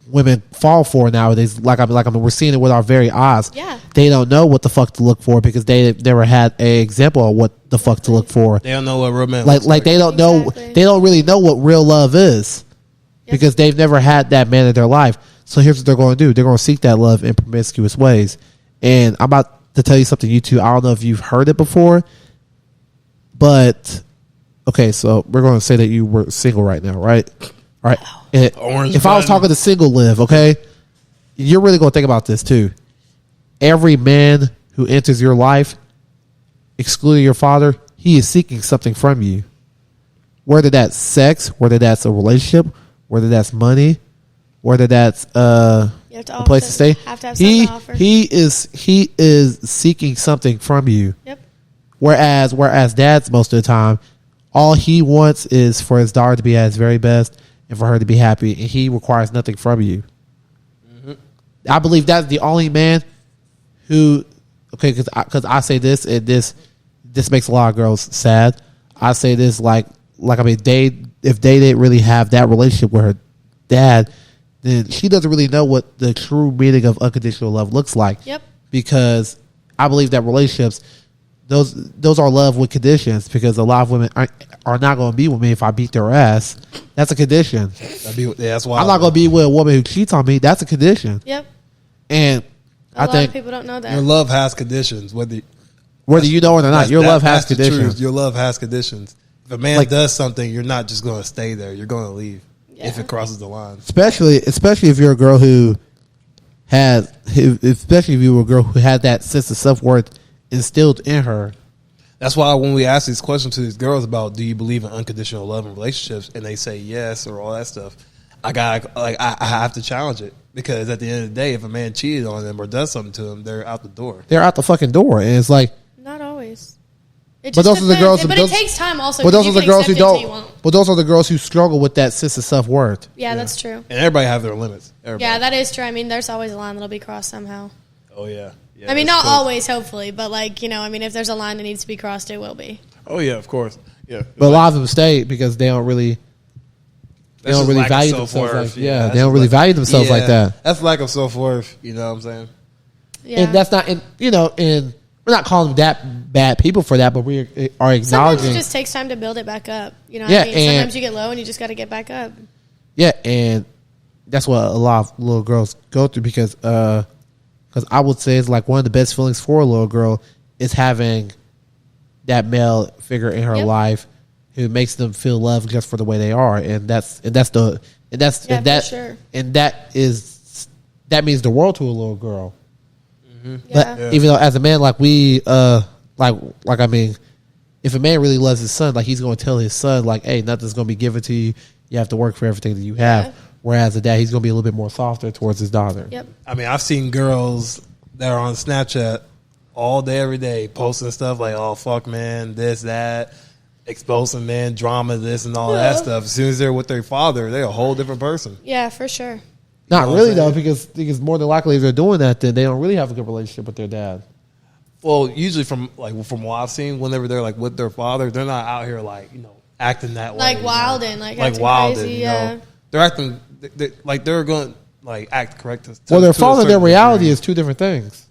women fall for nowadays. Like I mean, we're seeing it with our very eyes. Yeah. They don't know what the fuck to look for because they never had an example of what the fuck to look for. They don't know what romance like they don't know. They don't really know what real love is because they've never had that man in their life. So here's what they're going to do. They're going to seek that love in promiscuous ways. And I'm about to tell you something, you two. I don't know if you've heard it before, but okay. So we're going to say that you were single right now, right? All right. If I was talking to single Liv, okay, you're really going to think about this too. Every man who enters your life, excluding your father, he is seeking something from you. Whether that's sex, whether that's a relationship, whether that's money, whether that's a place to stay. Have to have something to offer. He is seeking something from you. Yep. Whereas dads, most of the time, all he wants is for his daughter to be at his very best and for her to be happy, and he requires nothing from you. Mm-hmm. I believe that's the only man who, okay, because I say this, and this makes a lot of girls sad. I say this like I mean, if they didn't really have that relationship with her dad, then she doesn't really know what the true meaning of unconditional love looks like. Yep. Because I believe that relationships, those are love with conditions, because a lot of women are not going to be with me if I beat their ass. That's a condition. That's why I'm not going to be with a woman who cheats on me. That's a condition. Yep. And a lot of people don't know that. Your love has conditions, whether you know it or not. Your love has conditions. Your love has conditions. If a man does something, you're not just going to stay there. You're going to leave if it crosses the line. Especially if you're a girl especially if you were a girl who had that sense of self-worth instilled in her. That's why when we ask these questions to these girls about, do you believe in unconditional love in relationships, and they say yes or all that stuff, I have to challenge it, because at the end of the day, if a man cheated on them or does something to them, they're out the door. They're out the fucking door, and it's like, not always. It but just those are the girls. But it takes time also. But those are the girls who don't. But those are the girls who struggle with that sense of self-worth. Yeah, that's true. And everybody have their limits. Everybody. Yeah, that is true. I mean, there's always a line that'll be crossed somehow. Oh yeah. I mean, not always, hopefully, but if there's a line that needs to be crossed, it will be. Oh yeah, of course. Yeah. But a lot of them stay because they don't really value themselves. They don't really value themselves like that. That's lack of self-worth. You know what I'm saying? Yeah. And that's not, and we're not calling them that bad people for that, but we are acknowledging. Sometimes it just takes time to build it back up. You know what I mean? Sometimes you get low and you just got to get back up. Yeah, and that's what a lot of little girls go through, because I would say it's like one of the best feelings for a little girl is having that male figure in her life who makes them feel loved just for the way they are, and that means the world to a little girl. Mm-hmm. But even though as a man, if a man really loves his son, he's going to tell his son, hey, nothing's going to be given to you. You have to work for everything that you have. Yeah. Whereas a dad, he's going to be a little bit more softer towards his daughter. Yep. I mean, I've seen girls that are on Snapchat all day, every day, posting stuff like, oh, fuck, man, this, that, exposing, man, drama, this, and all that stuff. As soon as they're with their father, they're a whole different person. Yeah, for sure. Not really, though, because more than likely if they're doing that, then they don't really have a good relationship with their dad. Well, usually from what I've seen, whenever they're with their father, they're not out here acting that way. Wilding, acting wilding, crazy, yeah. They're acting they're going to act correct. Their father and their reality is two different things.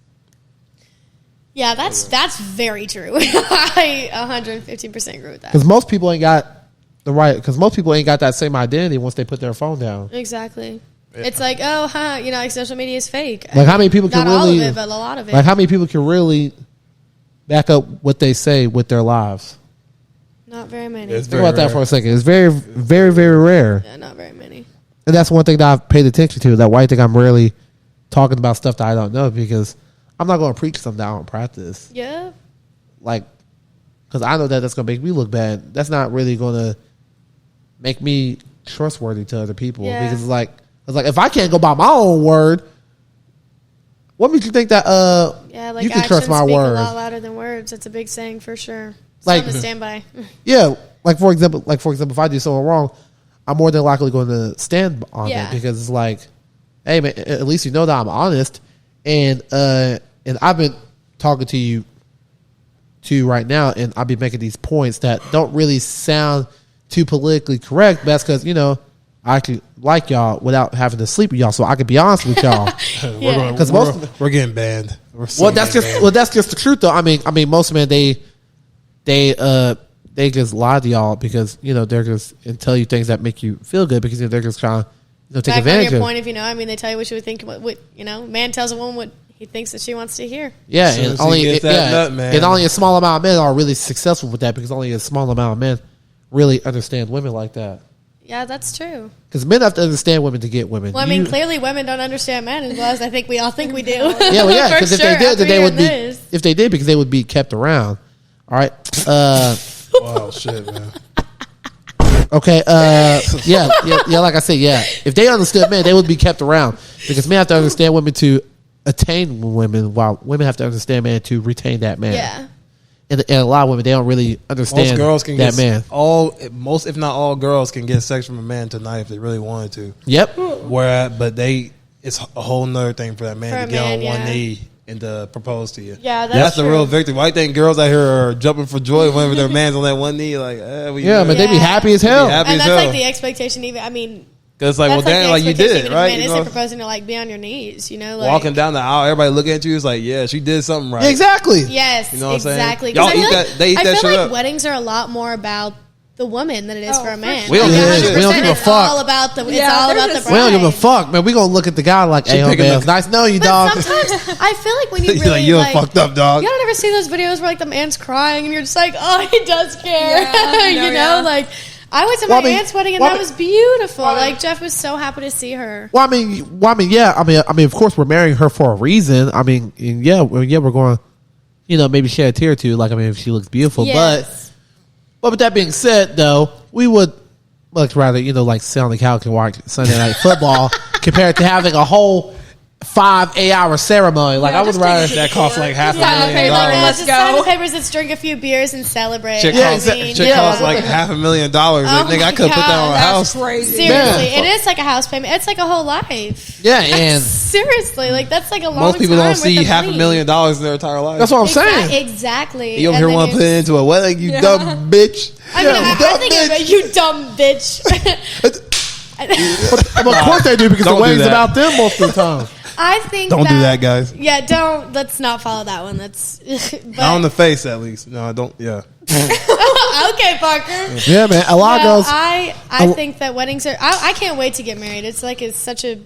Yeah, that's very true. I 115% agree with that. Because most people ain't got that same identity once they put their phone down. Exactly. Yeah. It's social media is fake. How many people can not really? Not all of it, but a lot of it. How many people can really back up what they say with their lives? Not very many. Think about that for a second. It's very, very, very rare. Yeah, not very many. And that's one thing that I've paid attention to. That why I think I'm rarely talking about stuff that I don't know, because I'm not going to preach something that I don't practice. Yeah. Because I know that's going to make me look bad. That's not really going to make me trustworthy to other people. Yeah. Because if I can't go by my own word, what makes you think that you can trust my speak word? a lot louder than words. It's a big saying for sure. like on the standby. yeah, like for example, if I do something wrong, I'm more than likely going to stand on Yeah. it because it's like, hey man, at least you know that I'm honest, and I've been talking to you right now, and I'll be making these points that don't really sound too politically correct, but that's because I could like y'all without having to sleep with y'all, so I could be honest with y'all. Yeah. Because we're getting banned. Well, that's just the truth, though. I mean, most men they just lie to y'all because they're just and tell you things that make you feel good because they're just trying to take Back advantage on your of. point, if they tell you what you would think, what man tells a woman what he thinks that she wants to hear. Yeah, Soon and as he only gets that nut, man. and only a small amount of men are really successful with that because only a small amount of men really understand women like that. Yeah, that's true. Because men have to understand women to get women. Well, I mean, clearly women don't understand men as well as I think we all think we do. Yeah, well, yeah. Because For if they sure, did, after then they would be. hearing this. If they did, because they would be kept around. All right. Oh shit, man. Okay. Yeah. Like I said, yeah. If they understood men, they would be kept around because men have to understand women to attain women, while women have to understand men to retain that man. Yeah. And a lot of women, they don't really understand Most girls can that get man. most, if not all, girls can get sex from a man tonight if they really wanted to. Yep. It's a whole nother thing for that man For to a get man, on one yeah. knee and to propose to you. Yeah, that's the true. real victory. Why you think girls out here are jumping for joy whenever their man's on that one knee? Like, Yeah, but they be Yeah. happy as hell. They be happy And as that's hell. like the expectation. Even Because like, well, that's damn, the like you expectation did it, even right? if a man You isn't know, proposing to be on your knees. walking down the aisle, everybody looking at you. It's like, yeah, she did something right. Exactly. Yes, You know what I'm saying? exactly. Y'all 'Cause I eat feel that- they eat I that feel shit like up. weddings are a lot more about the woman than it is Oh, for a for man. We don't Like, give a shit. 100%, We don't give a it's fuck. all about the. It's Yeah, all they're about the just- bride. We don't give a fuck, man. We gonna look at the guy like, hey, picking man, the- it's nice knowing you, But dog. sometimes I feel like when you You're really like, you're like, fucked up, dog. you don't ever see those videos where like the man's crying and you're just like, oh, he does care. Yeah, you no, know, yeah. like I went to Well, my I mean- aunt's wedding and well, I that mean- was beautiful. well, I mean- Like Jeff was so happy to see her. Well, I mean, yeah. I mean, of course, we're marrying her for a reason. I mean, and yeah, we're going, maybe shed a tear or two. Like, I mean, if she looks beautiful, Yes. but with that being said, though, we would much rather, like, sit on the couch and watch Sunday Night Football compared to having a whole 5 8-hour ceremony. Like, Yeah, I would just rather. take That costs like half a Sign the million paper, dollars. let's just go. sign the papers, let's drink a few beers and celebrate. Shit Yeah, costs, exactly. shit Yeah. costs like $500,000. Like, Oh nigga, I my could put that God, on a that's house. Crazy. Seriously, Yeah. it is like a house payment. It's like a whole life. Yeah, and Seriously, like that's like a long Most people time don't with see the half money. $1,000,000 in their entire life. that's what I'm saying. Exactly. You over And here then want to you're- put it into a wedding, you Yeah. dumb bitch. I mean, Yeah, I dumb think bitch. about you dumb bitch. But of course they do because Don't the do wedding's that. about them most of the time. I think Don't do that, guys. Yeah, don't. Let's not follow that one. That's but, Not on the face, at least. No, I don't. Yeah. okay, Parker. Yeah, man. A lot of No, girls. I think that weddings are. I can't wait to get married. It's like it's such a.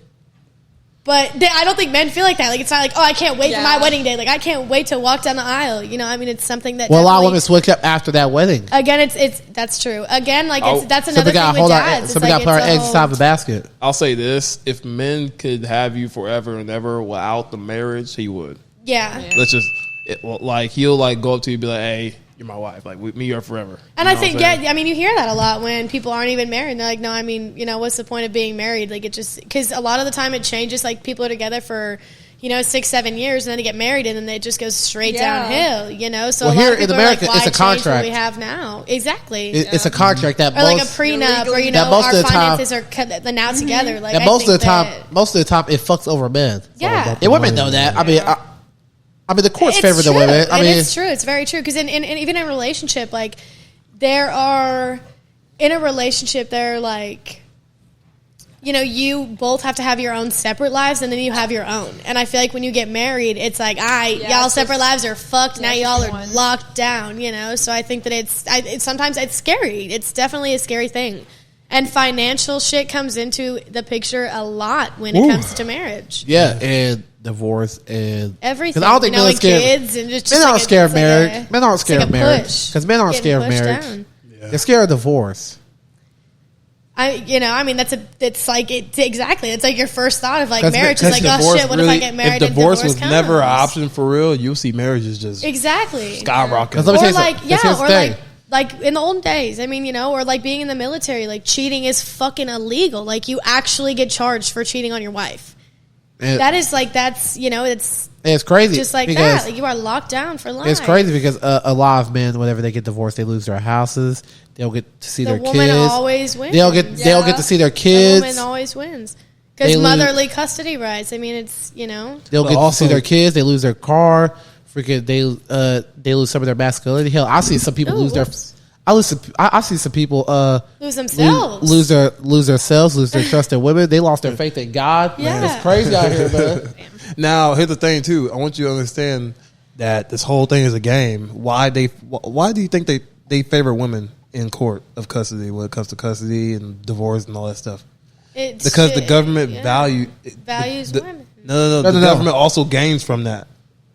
But I don't think men feel like that. Like it's not like, oh, I can't wait for my Yeah. wedding day. Like I can't wait to walk down the aisle. I mean, it's something that. Well, a lot of definitely- women switch up after that wedding. Again, it's that's true. Again, like Oh. that's So another we thing got with hold our, dads. so It's we got like to put our it's a eggs whole- inside the basket. I'll say this: if men could have you forever and ever without the marriage, he would. Yeah. Let's just he'll like go up to you and be like, "Hey, you're my wife. Like me, you're forever." And You I know think, what I'm saying? I mean, you hear that a lot when people aren't even married. They're like, no, I mean, what's the point of being married? Like, it just, because a lot of the time it changes. Like, people are together for, 6, 7 years, and then they get married, and then it just goes straight Yeah. downhill, So Well, a lot here of in people America, are like, why it's a change what contract. we have now? Exactly. It's a contract that or like a most prenup, or, That most our of the time- finances are cut now together. Like, that I most of think the time that- most of the time it fucks over men. Yeah. And women know that. I mean, the courts favor the true. women. I And mean, it's true. It's very true. Because even in a relationship, like, there are, in a relationship, there are, like, you both have to have your own separate lives, and then you have your own. And I feel like when you get married, it's like, y'all it's separate just- lives are fucked. Now yeah, y'all just are one. locked down, So I think that it's sometimes it's scary. It's definitely a scary thing. And financial shit comes into the picture a lot when it comes to marriage. yeah, and divorce and Everything. 'Cause I don't think men are and scared. kids and just Men like aren't a- scared of it's like marriage. a- Men aren't it's scared like of a marriage push. because men aren't Getting scared of pushed marriage. down. They're scared of divorce. I mean, it's like, exactly. It's like your first thought of like 'Cause marriage is because like, oh shit, what if I get married If and divorce was comes? never an option for real, you'll see marriages just Exactly. skyrocket. Let me tell Or you like, something. yeah, Here's the or thing. like in the olden days, I mean, or like being in the military, like cheating is fucking illegal. Like you actually get charged for cheating on your wife. And- That is like, it's And it's crazy. Just like because that. Like you are locked down for life. it's crazy because a lot of men, whenever they get divorced, they lose their houses. They don't get to see The their woman kids. always wins. They don't get to see their The kids. woman always wins. They Because lose- motherly custody rights. I mean, it's, you know. They don't But get to also- see their kids. They lose their car. Freaking they lose some of their masculinity. Hell, I see some people Ooh, lose their. whoops. I see some people Lose themselves. lose themselves, lose their trust in women. They lost their faith in God. Man, Yeah. it's crazy out here, man. Now, here's the thing too. I want you to understand that this whole thing is a game. Why do you think they favor women in court of custody when it comes to custody and divorce and all that stuff? It's Because the shit. government Yeah. the- values women. No. The government also gains from that.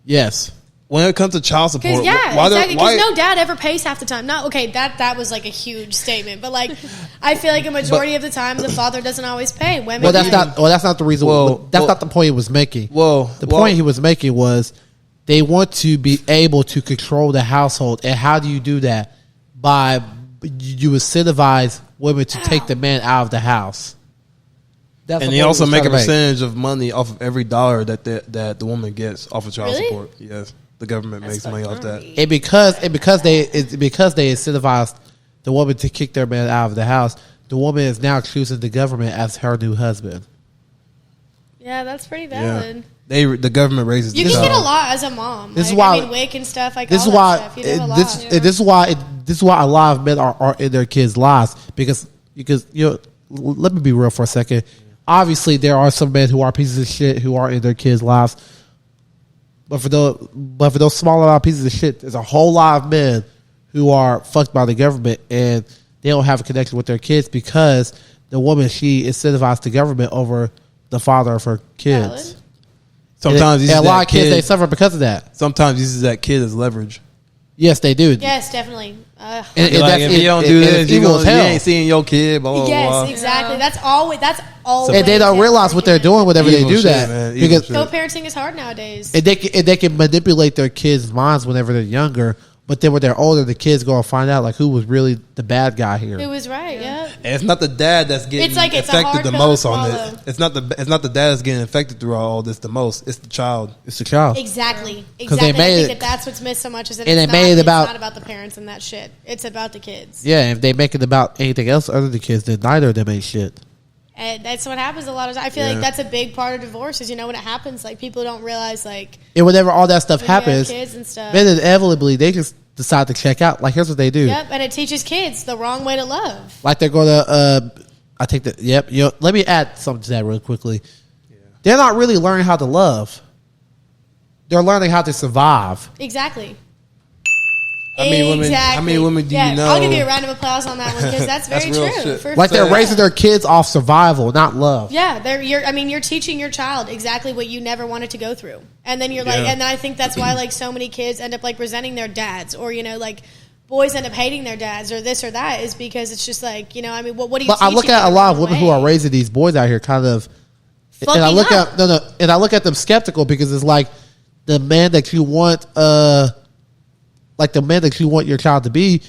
Yes. When it comes to child support, Because why exactly. Because why- no dad ever pays half the time. No, okay, that was like a huge statement, but like, I feel like a majority of the time the father doesn't always pay. Women. Well, that's do. not. Well, that's not the reason. That's not the point he was making. The point he was making was they want to be able to control the household, and how do you do that? By you incentivize women to take the man out of the house. That's and the they point also he was make a trying to percentage of money off of every dollar that the woman gets off of child Really? support. Yes, the government makes money off that. And because they incentivized the woman to kick their man out of the house, the woman is now choosing the government as her new husband. Yeah, that's pretty Yeah, valid. the government raises. You the can get a child. lot as a mom. This is Like, why- I mean, WIC and stuff like This all is that why. stuff. You do a lot. This is why a lot of men are in their kids' lives because you know. Let me be real for a second. Obviously, there are some men who are pieces of shit who are in their kids' lives. But for those small amount of pieces of shit, there's a whole lot of men who are fucked by the government and they don't have a connection with their kids because the woman, she incentivized the government over the father of her kids. Valid. Sometimes And you a use lot that of kids kid- they suffer because of that. Sometimes uses that kid as leverage. Yes, they do. Yes, definitely. And Like, that's- if you don't do and this, it's you, evil as hell. ain't seeing your kid. Blah, blah, Yes, blah. exactly. That's always. And they don't realize what they're doing whenever they Evil do shit, that man. Evil because shit. Co-parenting is hard nowadays. and they can manipulate their kids' minds whenever they're younger. But then when they're older, the kids go and find out like who was really the bad guy here. Who was right? Yeah. And it's not the dad that's getting It's like it's a affected hard the pill to most on swallow. it. It's not the dad that's getting affected through all this the most. It's the child. It's the child. Exactly. they Exactly. I made think it- that's what's missed so much is that and it's, they made it it's about- not about the parents and that shit. It's about the kids. Yeah, if they make it about anything else other than the kids, then neither of them ain't shit. And that's what happens a lot of times. I feel Yeah. like that's a big part of divorce is, you know, when it happens, like people don't realize like And whenever all that stuff when you have happens, kids and stuff. men inevitably they just decide to check out. Like here's what they do. Yep, and it teaches kids the wrong way to love. Like they're going to. I think that. Yep. You know, let me add something to that real quickly. They're not really learning how to love. They're learning how to survive. Exactly. How many women do you know? I'll give you a round of applause on that one because that's very That's real true. shit. For Like they're sure. raising their kids off survival, not love. Yeah, you're teaching your child exactly what you never wanted to go through, and then you're like, Yeah. and I think that's why like so many kids end up like resenting their dads, or you know, like boys end up hating their dads, or this or that, is because it's just like, you know, I mean, what do you? But I look teaching at a them lot of the women wrong who are way? raising these boys out here, kind of. And I Fucking look up. at and I look at them skeptical because it's like the man that you want, like the man that you want your child to be.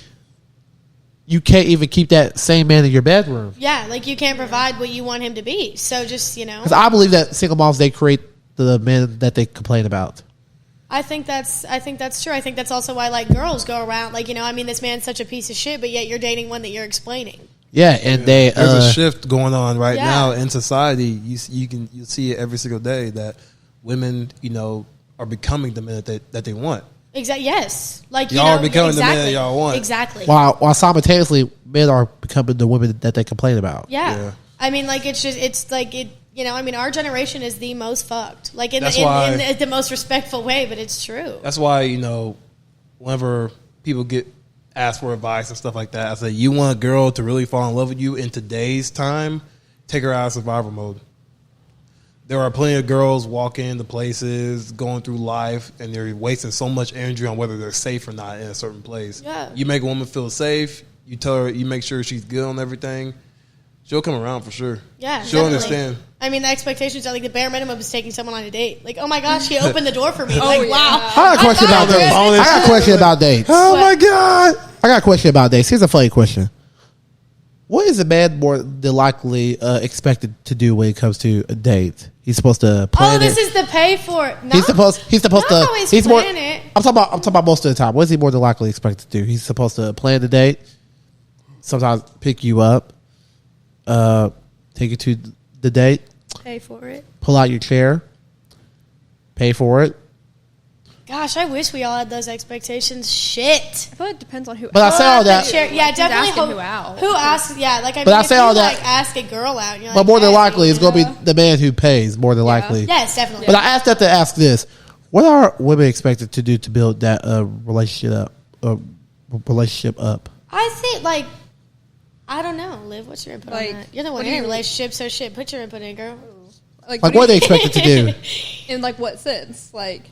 You can't even keep that same man in your bedroom. Yeah, like you can't provide what you want him to be. So just, you know, Because I believe that single moms, they create the men that they complain about. I think that's true. I think that's also why like girls go around like, you know, I mean, this man's such a piece of shit, but yet you're dating one that you're explaining. Yeah, and they There's a shift going on right Yeah. now in society. You see it every single day that women, you know, are becoming the men that they want. Exactly. Yes. Like Y'all you know, are becoming the man exactly. that y'all want. Exactly. while simultaneously men are becoming the women that they complain about. Yeah. Yeah. I mean, like it's like it. You know, I mean, our generation is the most fucked. Like in That's the, why- in the most respectful way, but it's true. That's why, you know, whenever people get asked for advice and stuff like that, I say, you want a girl to really fall in love with you in today's time, take her out of survival mode. There are plenty of girls walking into places, going through life, and they're wasting so much energy on whether they're safe or not in a certain place. Yeah. You make a woman feel safe, you tell her, you make sure she's good on everything, she'll come around for sure. Yeah, She'll definitely. understand. I mean, the expectations are like the bare minimum is taking someone on a date. Like, oh my gosh, he opened the door for me. Like, yeah. wow. I got a question about thought dates. Chris- I got a question about dates. Oh my God. I got a question about dates. Here's a funny question. What is a man more than likely expected to do when it comes to a date? He's supposed to plan this it. is the pay for it. He's supposed not to. always He's more. plan it. I'm talking about most of the time. What is he more than likely expected to do? He's supposed to plan the date. Sometimes pick you up, take you to the date, Pay for it. pull out your chair, pay for it. Gosh, I wish we all had those expectations. Shit. I feel like it depends on who. But I say all that. Yeah, definitely. asking who out? Who asks? Yeah, like I But mean, I if say you all that- like ask a girl out, and you're But like, more than hey, likely, it's going to you be know? the man who pays. More than likely. Yes, definitely. But I asked that to ask this: what are women expected to do to build that relationship up? I think like I don't know. Liv, what's your input Like, on that? You're the one what in do a you- Oh, relationship, so shit. Put your input in, girl. Like, what are they expected to do? In like what sense? Like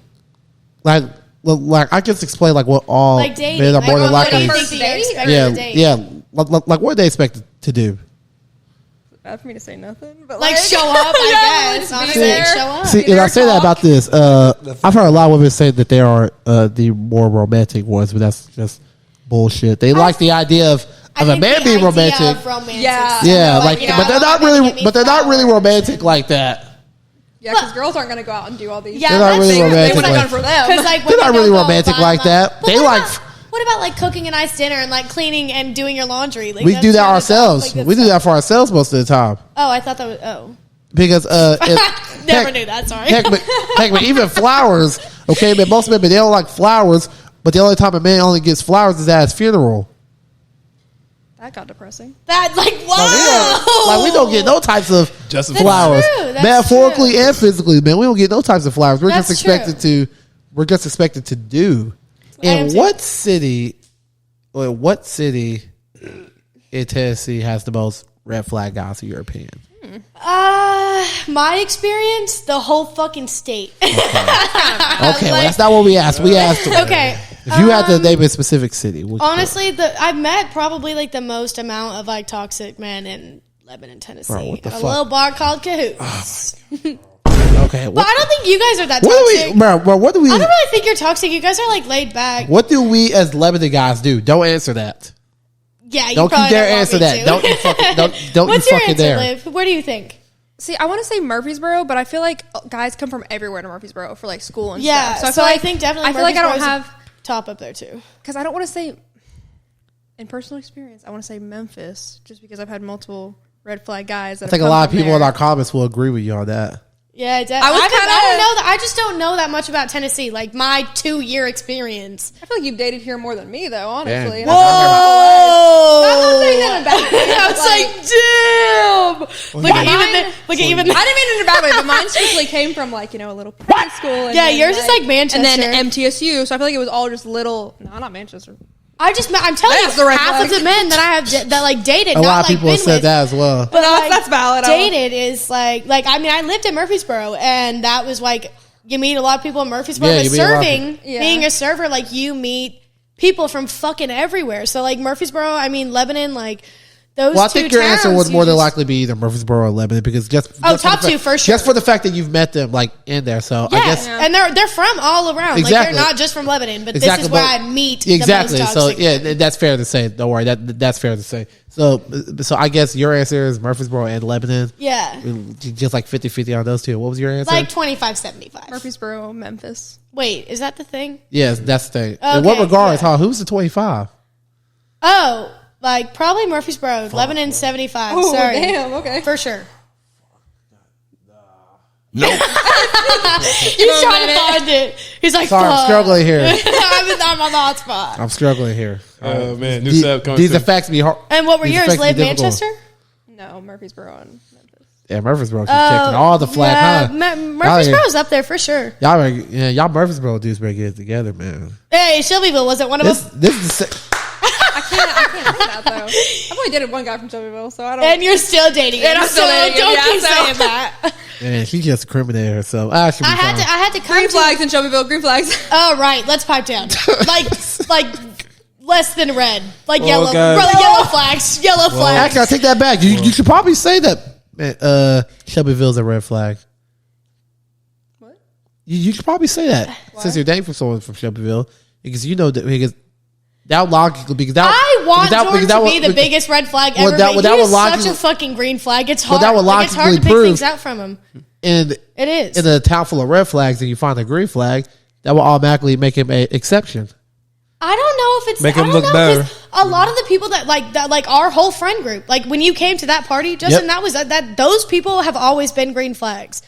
Like I just explain like what all Like dating. men are Like, more than what do likely. you think that you're expected Yeah, to date? yeah. Like what are they expected to do? bad for me to say nothing, but Like show up, I guess. just be Honestly, there. show up. See, and I say that about this. I've heard a lot of women say that they are the more romantic ones, but that's just bullshit. They like the idea of I a think man the being idea romantic. of romantic Yeah. stuff, Yeah, like, you know, but they're not I'm gonna really, get me but they're not really flowers. romantic like that. Yeah, because girls aren't going to go out and do all these. Yeah, They're not that's really true. romantic They want it like- done for them. Because like They're not women really don't go romantic buy like them. that. But They what like- about- What about like cooking a nice dinner and like cleaning and doing your laundry? Like, We that's do that kinda ourselves. stuff, like, We do that's that for ourselves most of the time stuff. Oh, I thought that was. Oh, because never knew that. Sorry. Heck, but even flowers. Okay, but most women they don't like flowers. But the only time a man only gets flowers is at his funeral. That got depressing. That like wow. Like we don't get no types of Just That's flowers, true. That's metaphorically true. and physically. Man, we don't get no types of flowers. We're That's just expected to. We're just expected to do. am In too. what city? Or what city in Tennessee has the most red flag guys in your opinion? My experience, the whole fucking state. Okay, well, that's not what we asked. We asked. Okay. If you had to name a specific city, which one? Honestly, I've met probably like the most amount of like toxic men in Lebanon, Tennessee. Bro, what the a fuck? little bar called Cahoots. okay, But I don't think you guys are that what do toxic. we, bro? What do we? I don't really think you're toxic. You guys are like laid back. What do we as Lebanon guys do? Don't answer that. Yeah, you Don't you probably dare want answer me that. to. Don't you fucking don't What's you your fucking answer, dare. Liv? What do you think? See, I want to say Murfreesboro, but I feel like guys come from everywhere to Murfreesboro for like school and Yeah, stuff. so I I feel think definitely I feel like I don't Murfreesboro's have top up there too. because I don't want to say in personal experience. I want to say Memphis just because I've had multiple red flag guys. That I think a lot of people in our comments will agree with you on that. Yeah, I was I don't kinda- know that. I just don't know that much about Tennessee. Like my 2-year experience. I feel like you've dated here more than me, though. Honestly, Damn. And I've been here my whole life. Whoa! Not saying that in a bad way. I was but, like, damn. Look at even the, look at even. I didn't mean it in a bad way, but mine strictly came from like a little private school. And Yeah, then, yours is like Manchester. and then MTSU. So I feel like it was all just little. No, not Manchester. I'm telling That's you, the red half flag. of the men that I have that like dated, A not lot of like people have been said with, that as well. but No, like, that's valid. Dated is like I mean, I lived in Murfreesboro, and that was like you meet a lot of people in Murfreesboro. Yeah, but you meet a lot of serving, Yeah. being a server, like you meet people from fucking everywhere. So like Murfreesboro, I mean Lebanon, like those. Well, I two think your answer towns, would you more than just- likely be either Murfreesboro or Lebanon because just Oh, just for top the two fact- for sure. Just for the fact that you've met them like in there, so I Yeah, guess and they're from all around. Exactly. Like they're not just from Lebanon, but this is where I meet exactly. the most So toxic. yeah, that's fair to say. Don't worry, that's fair to say. So I guess your answer is Murfreesboro and Lebanon. Yeah, Just like 50-50 on those two. What was your answer? like 25-75. Murfreesboro, Memphis. Wait, is that the thing? Yes, that's the thing. In what Okay, regards, yeah. huh? Who's the 25? Oh, like probably Murfreesboro, Lebanon 75. Oh, Sorry, damn. Okay. for sure. Nope. He's trying to find it. He's like, Sorry, I'm fuck. struggling here. I'm on the hot spot. I'm struggling here. Oh man, new These, step coming these soon. effects be hard. And what were These yours? effects be Live difficult. Manchester? No, Murfreesboro and Memphis. Yeah, Murfreesboro keeps kicking all the flack, huh? Murfreesboro's up there for sure. Y'all Murfreesboro dudes better get it together, man. Hey, Shelbyville wasn't one of This them. this is the I can't say that though. I've only dated one guy from Shelbyville, so I don't. And you're still dating him. And I'm still so dating him, don't yeah, keep so- saying that. man. She just incriminated herself. I should be I had to come green to. flags in Shelbyville. Green flags. Oh right, let's pipe down. like less than red, like Oh, yellow, God. brother. Yellow flags, yellow flags. Actually, I take that back. You should probably say that. Man, Shelbyville's a red flag. What? You should probably say that since you're dating from someone from Shelbyville because you know that because that logically because that I want That- Jordan because that to be would- the biggest red flag Well, ever. that- But well, that he would is such logically- a fucking green flag. It's Well, hard. that would Like, it's hard to logically pick prove- things out from him. And It is. in a town full of red flags, and you find a green flag, that will automatically make him an exception. I don't know if it's. Make I him don't look know, better. 'cause a lot of the people that like our whole friend group, like when you came to that party, Justin, Yep. that was that. Those people have always been green flags.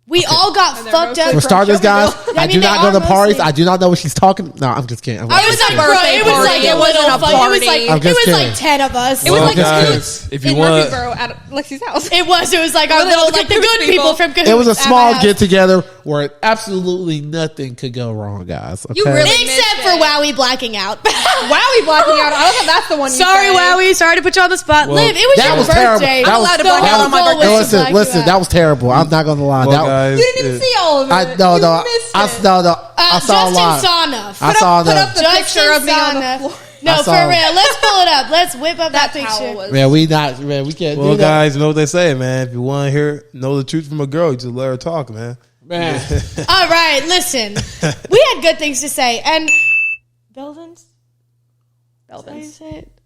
We all got they're fucked mostly up. For starters, guys, I I mean, do they not go are to parties. mostly- I do not know what she's talking. No, I'm just kidding. It was like, a bro, birthday it was party. like a It wasn't little a fun. It was party. like I'm it just was kidding. like 10 of us. It was Well, like guys, if you in want, Murfreesboro at Lexi's house. It was like our Really, little all the like the Cahoots good people people. from Cahoots. It was a at my small house. get together where absolutely nothing could go wrong, guys. Okay? You really Except missed for it. Wowie blacking out. Wowie blocking out. I don't think that's the one. You Sorry, said. Wowie. Sorry to put you on the spot. Well, Liv, it was that your was birthday. terrible. That I'm was- allowed to The black out whole on my goal birthday. was to black you Listen, out. that was terrible. I'm not gonna lie. well, That- guys, You didn't even see all of it. I no, You missed it. I saw a Justin lot. saw enough. I saw Put enough. up the picture of me saw on the enough. floor. No, I for saw- real. Let's pull it up. Let's whip up that That's how it picture. was. Man, we can't well, do that. guys, you know what they say, man. If you want to know the truth from a girl, you just let her talk, man. Man, All right, listen. We had good things to say. And Belvins?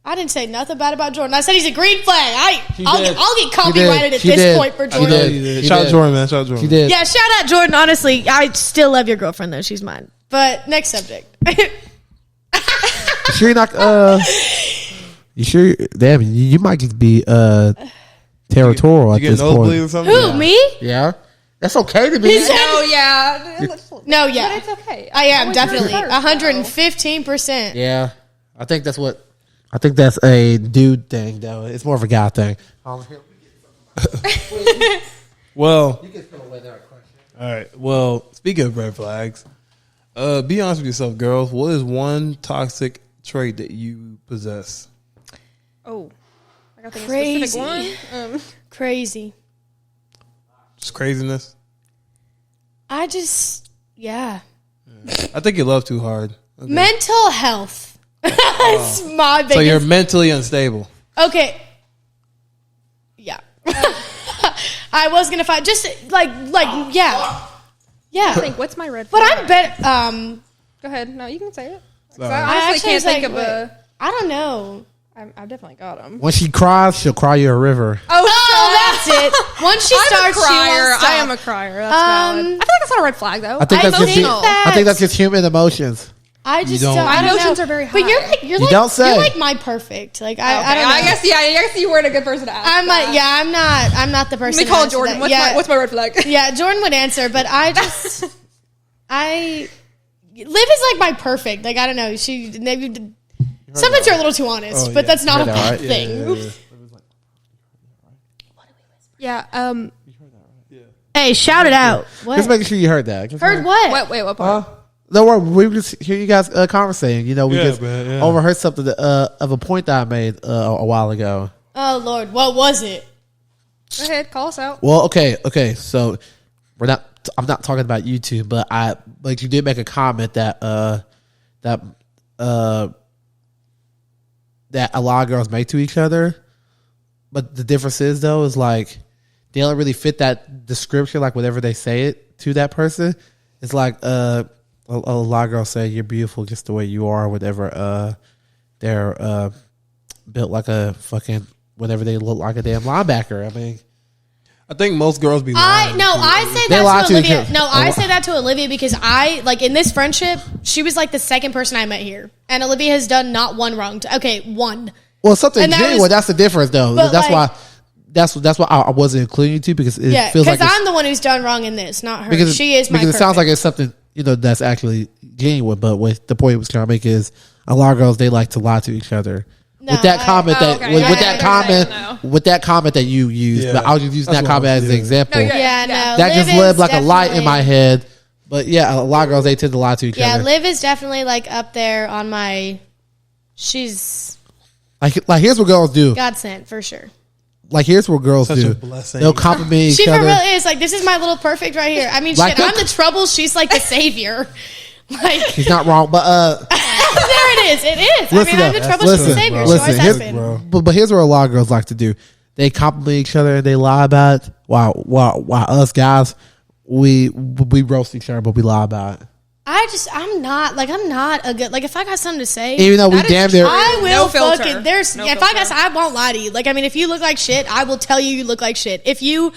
I didn't say nothing bad about Jordan. I said he's a green flag. I'll did. get copyrighted at She this did. point for She Jordan. did. Shout out Jordan, man. Shout out Jordan. she did. Yeah, shout out Jordan. Honestly, I still love your girlfriend though. She's mine. But next subject. You sure you're not? You sure? Damn, you might just be territorial You at get this nosebleed or point. something? Who, me? Yeah, that's okay to be. No, yeah. No, yeah. But it's okay. I am Always definitely yours first, 115%. Yeah, I think that's what. I think that's a dude thing, though. It's more of a guy thing. Well, all right. Well, speaking of red flags, be honest with yourself, girls. What is one toxic trait that you possess? Oh, I got the Crazy. specific one. Crazy. Just craziness. I just, yeah. I think you love too hard. Okay. Mental health. That's my biggest. So you're mentally unstable. Okay. Yeah. I was gonna find just like yeah. I think what's my red But flag? I'm bet Go ahead. No, you can say it. 'Cause Sorry. I I honestly actually can't was think like, of a. I don't know. I've definitely got them. When she cries, she'll cry you a river. Oh, that's it. Once she I'm starts, a crier. she won't stop. I am a crier. That's bad. I feel like that's not a red flag though. I think that's just. emotional. I think that's just human emotions. I just don't- don't. My I don't emotions know. are very But you're high. like You don't say. You're like my perfect. Like I Okay, don't know. I guess you weren't a good person to ask. I'm like I'm not the person. Let me call to answer Jordan. that. What's my red flag? Yeah, Jordan would answer, but I just Liv is like my perfect. Like I don't know. She maybe sometimes you're a little too honest, Oh, but yeah. that's not a Heard bad that, right? thing. Yeah. Hey, shout it out. What? Just making sure you heard that. Just Heard what? What part? No worry, we just hear you guys conversating. You know, we Yeah, just man, yeah. overheard something of a point that I made a while ago. Oh Lord, what was it? Go ahead, call us out. Well, okay. So we're not. I'm not talking about YouTube, but you did make a comment that that a lot of girls make to each other, but the difference is though is like they don't really fit that description. Like whatever they say it to that person, it's like a lot of girls say you're beautiful just the way you are. Whatever they're built like a fucking whatever they look like a damn linebacker. I mean. I think most girls be lying. I say They lie that to to each Olivia. other. No, I say that to Olivia because I like in this friendship, she was like the second person I met here, and Olivia has done not one wrong. One. Well, something And that genuine. was- That's the difference, though. But, That's like- why. That's why I wasn't including you two because it Yeah, feels because like I'm the one who's done wrong in this, not her. because She is my because it sounds like perfect. it's something that's actually genuine. But what the point it was trying to make is a lot of girls they like to lie to each other. No, with that I- comment Oh, that okay. with, Yeah, with yeah, that yeah, comment yeah, with that comment that you used, Yeah. but I was just using That's that what comment I as was- an yeah. example. No, yeah. Yeah, no. That just Liv lived is like a light in definitely- my head. But yeah, a lot of girls they tend to lie to each Yeah, other. Liv is definitely like up there on my. She's Like here's what girls do. God sent for sure. Like here's what girls Such do. a blessing. They'll compliment She each for other. real is like this is my little perfect right here. I mean, Like, shit, I'm the trouble. She's like the savior. Like She's not wrong, but there it is. It is. Listen I mean, I'm up. the trouble. She's the Listen, savior. listen, She always here's- has been. bro. But here's what a lot of girls like to do. They compliment each other and they lie about it. While us guys, we roast each other, but we lie about it. I'm not a good, like, if I got something to say, Even though we That is damn near, I will No filter. fucking, No if I got, filter. I won't lie to you. Like, I mean, if you look like shit, I will tell you look like shit. If you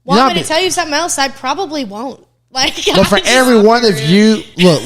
want Not me to be- tell you something else, I probably won't. Like, but for every one of you, look,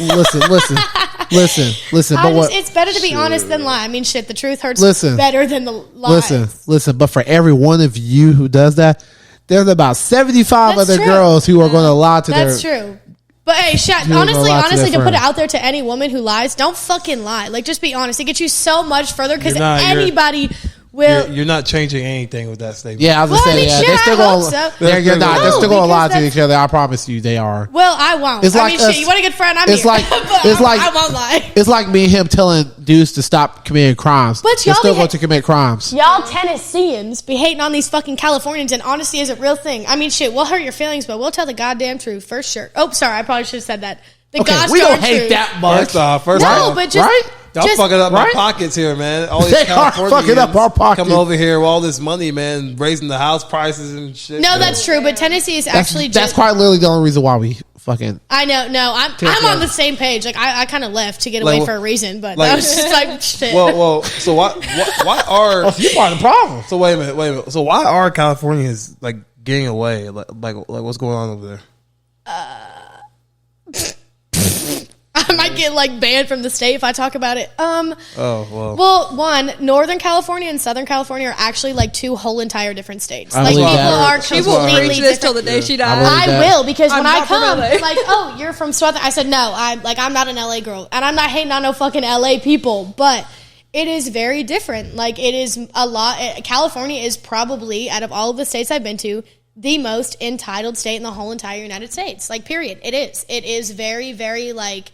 listen. But what? it's better to be honest than lie. I mean, shit, the truth hurts Listen. better than the lies. Listen. But for every one of you who does that, there's about 75 That's other true. girls who are going to lie to That's their. true. But hey, You're honestly, gonna lie to their to put it friend. out there to any woman who lies, don't fucking lie. Like, just be honest. It gets you so much further because You're not- you're- anybody will. You're not changing anything with that statement. Yeah, I was Well, I gonna say, mean, yeah, shit, they're still I going. hope so. You're not. They're No, still going to lie because to each other. I promise you, they are. Well, I won't. It's I like mean, us- shit, you want a good friend? I'm it's here. like- But it's like- I won't lie. It's like me and him telling dudes to stop committing crimes. But They're y'all still be- going to commit crimes. Y'all Tennesseans be hating on these fucking Californians, and honesty is a real thing. I mean, shit, we'll hurt your feelings, but we'll tell the goddamn truth for sure. Oh, sorry, I probably should have said that. The Okay, gosh we don't darn hate truth. that much. First No, off, but just right? y'all just- fucking up right? my pockets here, man. All these They are Californians fucking up our pockets. coming over here with all this money, man, raising the house prices and shit. No, man. that's true, but Tennessee is That's, actually that's just. quite literally the only reason why we fucking. I know, no, I'm on the same page. Like, I kind of left to get away Like, for a reason, but like- that was just like shit. Well. So why are? You part of the problem. So wait a minute. So why are Californians like getting away? Like what's going on over there? I might get like banned from the state if I talk about it. Oh well. Well, one, Northern California and Southern California are actually like two whole entire different states. I Like, believe people that. are She will completely preach this till different. the day she I dies. believe I that. will, because I'm when I not from come, LA. they're like, oh, you're from Southern. I said, no, I'm not an LA girl, and I'm not hating on no fucking LA people, but it is very different. Like, it is a lot. California is probably, out of all of the states I've been to, the most entitled state in the whole entire United States. Like, period. It is. It is very, very, like,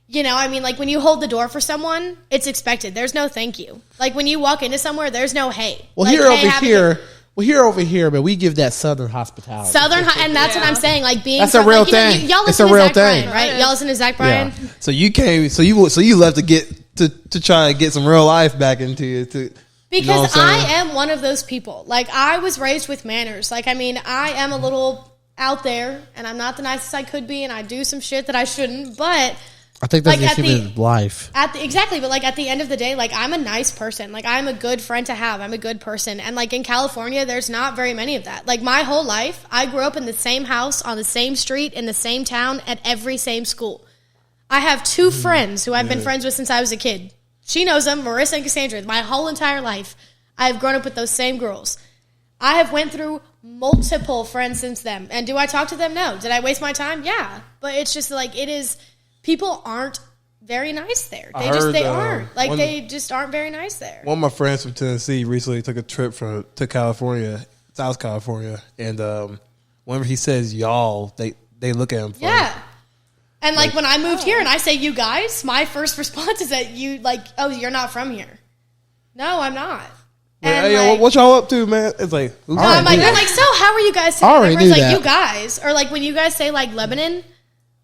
you know, I mean, like, when you hold the door for someone, it's expected. There's no thank you. Like, when you walk into somewhere, there's no hey. Well, Like, here hey, have a good- here over here, but we give that Southern hospitality. and that's what I'm saying. Like, being That's a from, real like, you know, thing. y'all It's listen a to real Zach thing. Bryan, right? Y'all listen to Zach Bryan. So you came. So you left to get to try to get some real life back into you. To Because you know what I'm saying? I am one of those people. Like, I was raised with manners. Like, I mean, I am a little out there, and I'm not the nicest I could be, and I do some shit that I shouldn't, but I think that's like, just human life. exactly, but like at the end of the day, like, I'm a nice person. Like, I'm a good friend to have. I'm a good person. And like in California, there's not very many of that. Like, my whole life, I grew up in the same house, on the same street, in the same town, at every same school. I have two friends who I've been friends with since I was a kid. She knows them, Marissa and Cassandra. My whole entire life, I have grown up with those same girls. I have went through multiple friends since then. And do I talk to them? No. Did I waste my time? Yeah. But it's just like, it is, people aren't very nice there. They aren't. Like, they just aren't very nice there. One of my friends from Tennessee recently took a trip to California, South California, and whenever he says y'all, they look at him funny. Yeah. And like when I moved here and I say you guys, my first response is that you like, oh, you're not from here. No, I'm not. Like, And hey, like, what y'all up to, man? It's like, who's no, I'm like, knew they're that. like, so how are you guys I already together? It's knew like, that. you guys. Or like when you guys say like Lebanon,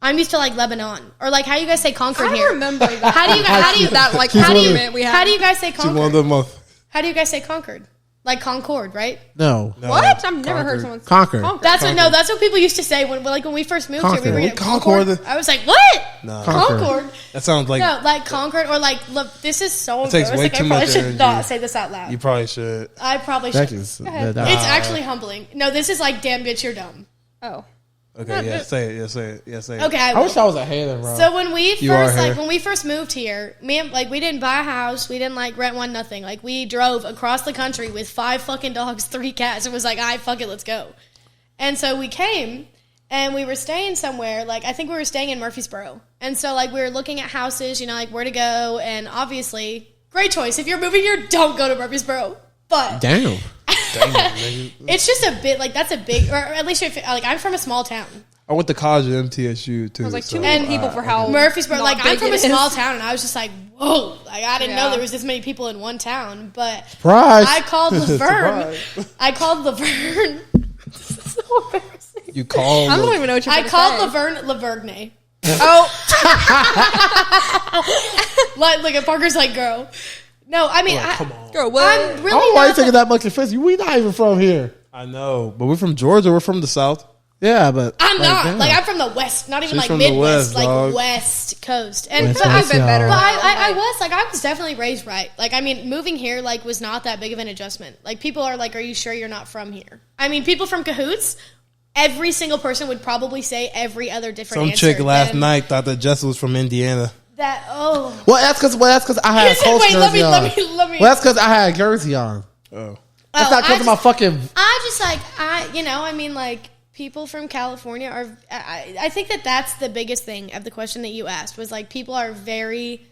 I'm used to like Lebanon. Or like how you guys say Concord I here. remember that. How do you that like She's one of the- argument we had? how do you guys say one of Concord? them? How do you guys say Concord? Like Concord, right? No. What? I've never heard someone say Concord. That's what people used to say when we first moved here. We Concord. were getting Concord. Concord. I was like, what? No. Concord. That sounds like No, like Concord or like, look, this is so It takes embarrassing. way Like, I too probably much should energy. not say this out loud. you probably should. I probably That should. is- Go ahead. that- It's actually humbling. No, this is like, damn bitch, you're dumb. Oh. Okay, yeah, say it. Yeah, say it. Yeah, say it. Okay, I I will. wish I was a hater, bro. So when we You are first here. when we first moved here, me and like we didn't buy a house, we didn't like rent one, nothing. Like we drove across the country with 5 fucking dogs, 3 cats. It was like, "I fuck it, let's go." And so we came and we were staying somewhere. Like I think we were staying in Murfreesboro. And so like we were looking at houses, you know, like where to go. And obviously, great choice. If you're moving here, don't go to Murfreesboro. But Damn. it's just a bit like that's a big, or at least if, like I'm from a small town. I went to college at MTSU too. I was like, so, too many people for how Murfreesboro, not like I'm big from it a is. small town, and I was just like, whoa, like I didn't know Yeah. there was this many people in one town. But Surprise. I called Laverne. I called Laverne. So embarrassing. You call. I don't even know what you're I gonna called say. Laverne Lavergne. Oh, Like, look at Parker's like, girl. No, I mean, Come on. girl, what? I'm I don't really know why you not. taking that much offense. We not even from here. I know, but we're from Georgia. We're from the South. Yeah, but I'm not. damn. Like, I'm from the West, not even She's like from the Midwest, West, like dog. West Coast. And West but I've been y'all. better. But though. I was definitely raised right. Like, I mean, moving here, like, was not that big of an adjustment. Like, people are like, are you sure you're not from here? I mean, people from Cahoots, every single person would probably say every other different Some answer. chick last than night thought that Justin was from Indiana. That, oh. Well, that's because I had He said, Colts wait, let jersey me- on. let me- Well, that's because I had a jersey on. Oh. That's not because of my fucking. I just like I mean, like, people from California are. I think that's the biggest thing of the question that you asked was like people are very,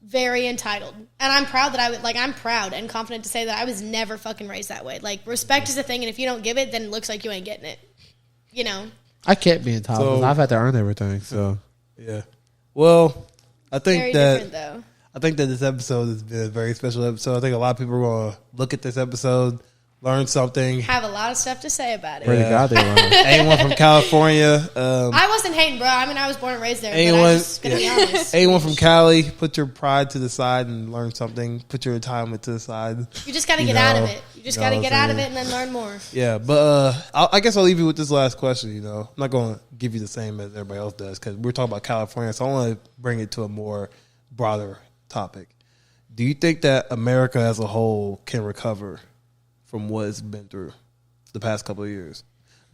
very entitled, and I'm proud that I'm proud and confident to say that I was never fucking raised that way. Like, respect is a thing, and if you don't give it, then it looks like you ain't getting it. You know. I can't be entitled. 'Cause So- I've had to earn everything. So Yeah. Well, I think Very that different though. I think that this episode has been a very special episode. I think a lot of people are going to look at this episode, learn something. Have a lot of stuff to say about it. pray to God they learn. Anyone from California, I wasn't hating, bro. I mean, I was born and raised there. But anyone, I'm just gonna be honest. anyone from Cali, put your pride to the side and learn something. Put your entitlement to the side. You just got to You get out of know, it. You just you know got to what get I'm out of it saying? and then learn more. Yeah, but I guess I'll leave you with this last question. You know, I'm not going to give you the same as everybody else does because we're talking about California, so I want to bring it to a more broader topic. Do you think that America as a whole can recover from what it's been through the past couple of years?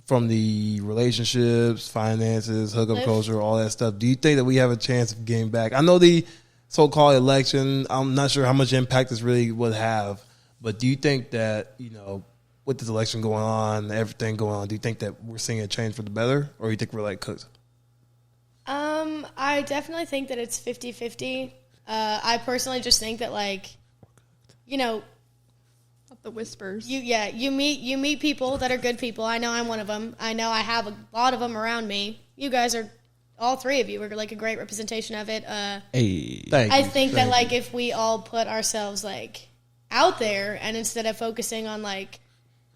From the relationships, finances, hookup Live. culture, all that stuff. Do you think that we have a chance of getting back? I know the so-called election, I'm not sure how much impact this really would have, but do you think that, you know, with this election going on, everything going on, do you think that we're seeing a change for the better, or you think we're like cooked? I definitely think that it's 50-50. I personally just think that, like, you know, The whispers. you meet people that are good people. I know I'm one of them. I know I have a lot of them around me. You guys are, all three of you are like a great representation of it. Hey, Thank I you. think that, Thank like, you. if we all put ourselves, like, out there and instead of focusing on, like,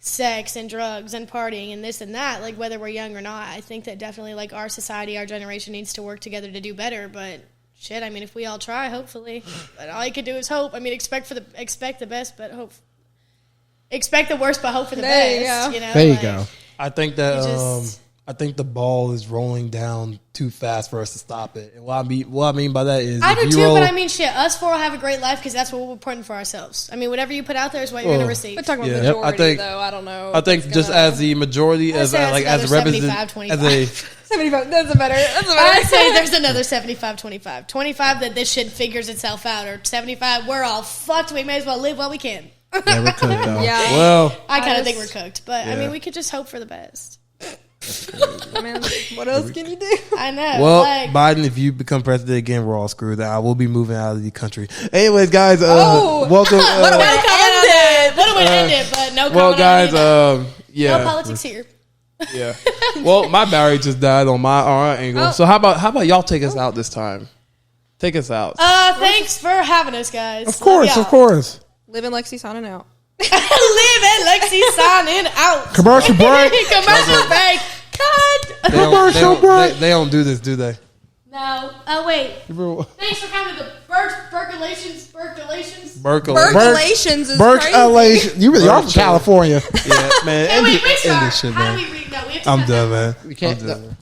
sex and drugs and partying and this and that, like, whether we're young or not, I think that definitely, like, our society, our generation needs to work together to do better. But shit, I mean, if we all try, hopefully, but all you can do is hope. I mean, expect the best, but hope. Expect the worst, but hope for the There you best. go. You know, there you like, go. I think that You just- I think the ball is rolling down too fast for us to stop it. And what I mean by that is I if do you too, roll, but I mean, shit, us four will have a great life because that's what we're putting for ourselves. I mean, whatever you put out there is what you're going to receive. We're talking about Yeah. majority, I think- though. I don't know. I think just as the majority, I'd as say like that's as a another represent, 75, as a 75. That's a better. I'd say there's another 75-25. 25 that this shit figures itself out, or 75 we're all fucked. We may as well live while we can. Yeah, we're cooked though. Yeah. well, I kind I of think we're just- cooked, but I Yeah. mean, we could just hope for the best. I mean, what else can you do? I know. well, like, Biden, if you become president again, we're all screwed. I will be moving out of the country. Anyways, guys, Oh. welcome. What a way no to comment end on that. it. What a way to end it, but no comment well, on guys, any of that. yeah, No politics here. yeah. Well, my battery just died on our angle. Oh. So how about y'all take us out this time? Take us out. Thanks for having us, guys. Of course, Love of course. Live in Lexi signing out. Live and Lexi signing out. Commercial break. Commercial break. Cut. Commercial break. They don't do this, do they? No. Oh wait. Thanks for coming to the Burchalations. Berkeley. Burchalations is Burke crazy. Elation. You really are from Burchalations. California. Yeah, man. Hey, End wait, this restart. shit, How man. do we read? No, we have to I'm cut done, man. We can't. I'm done.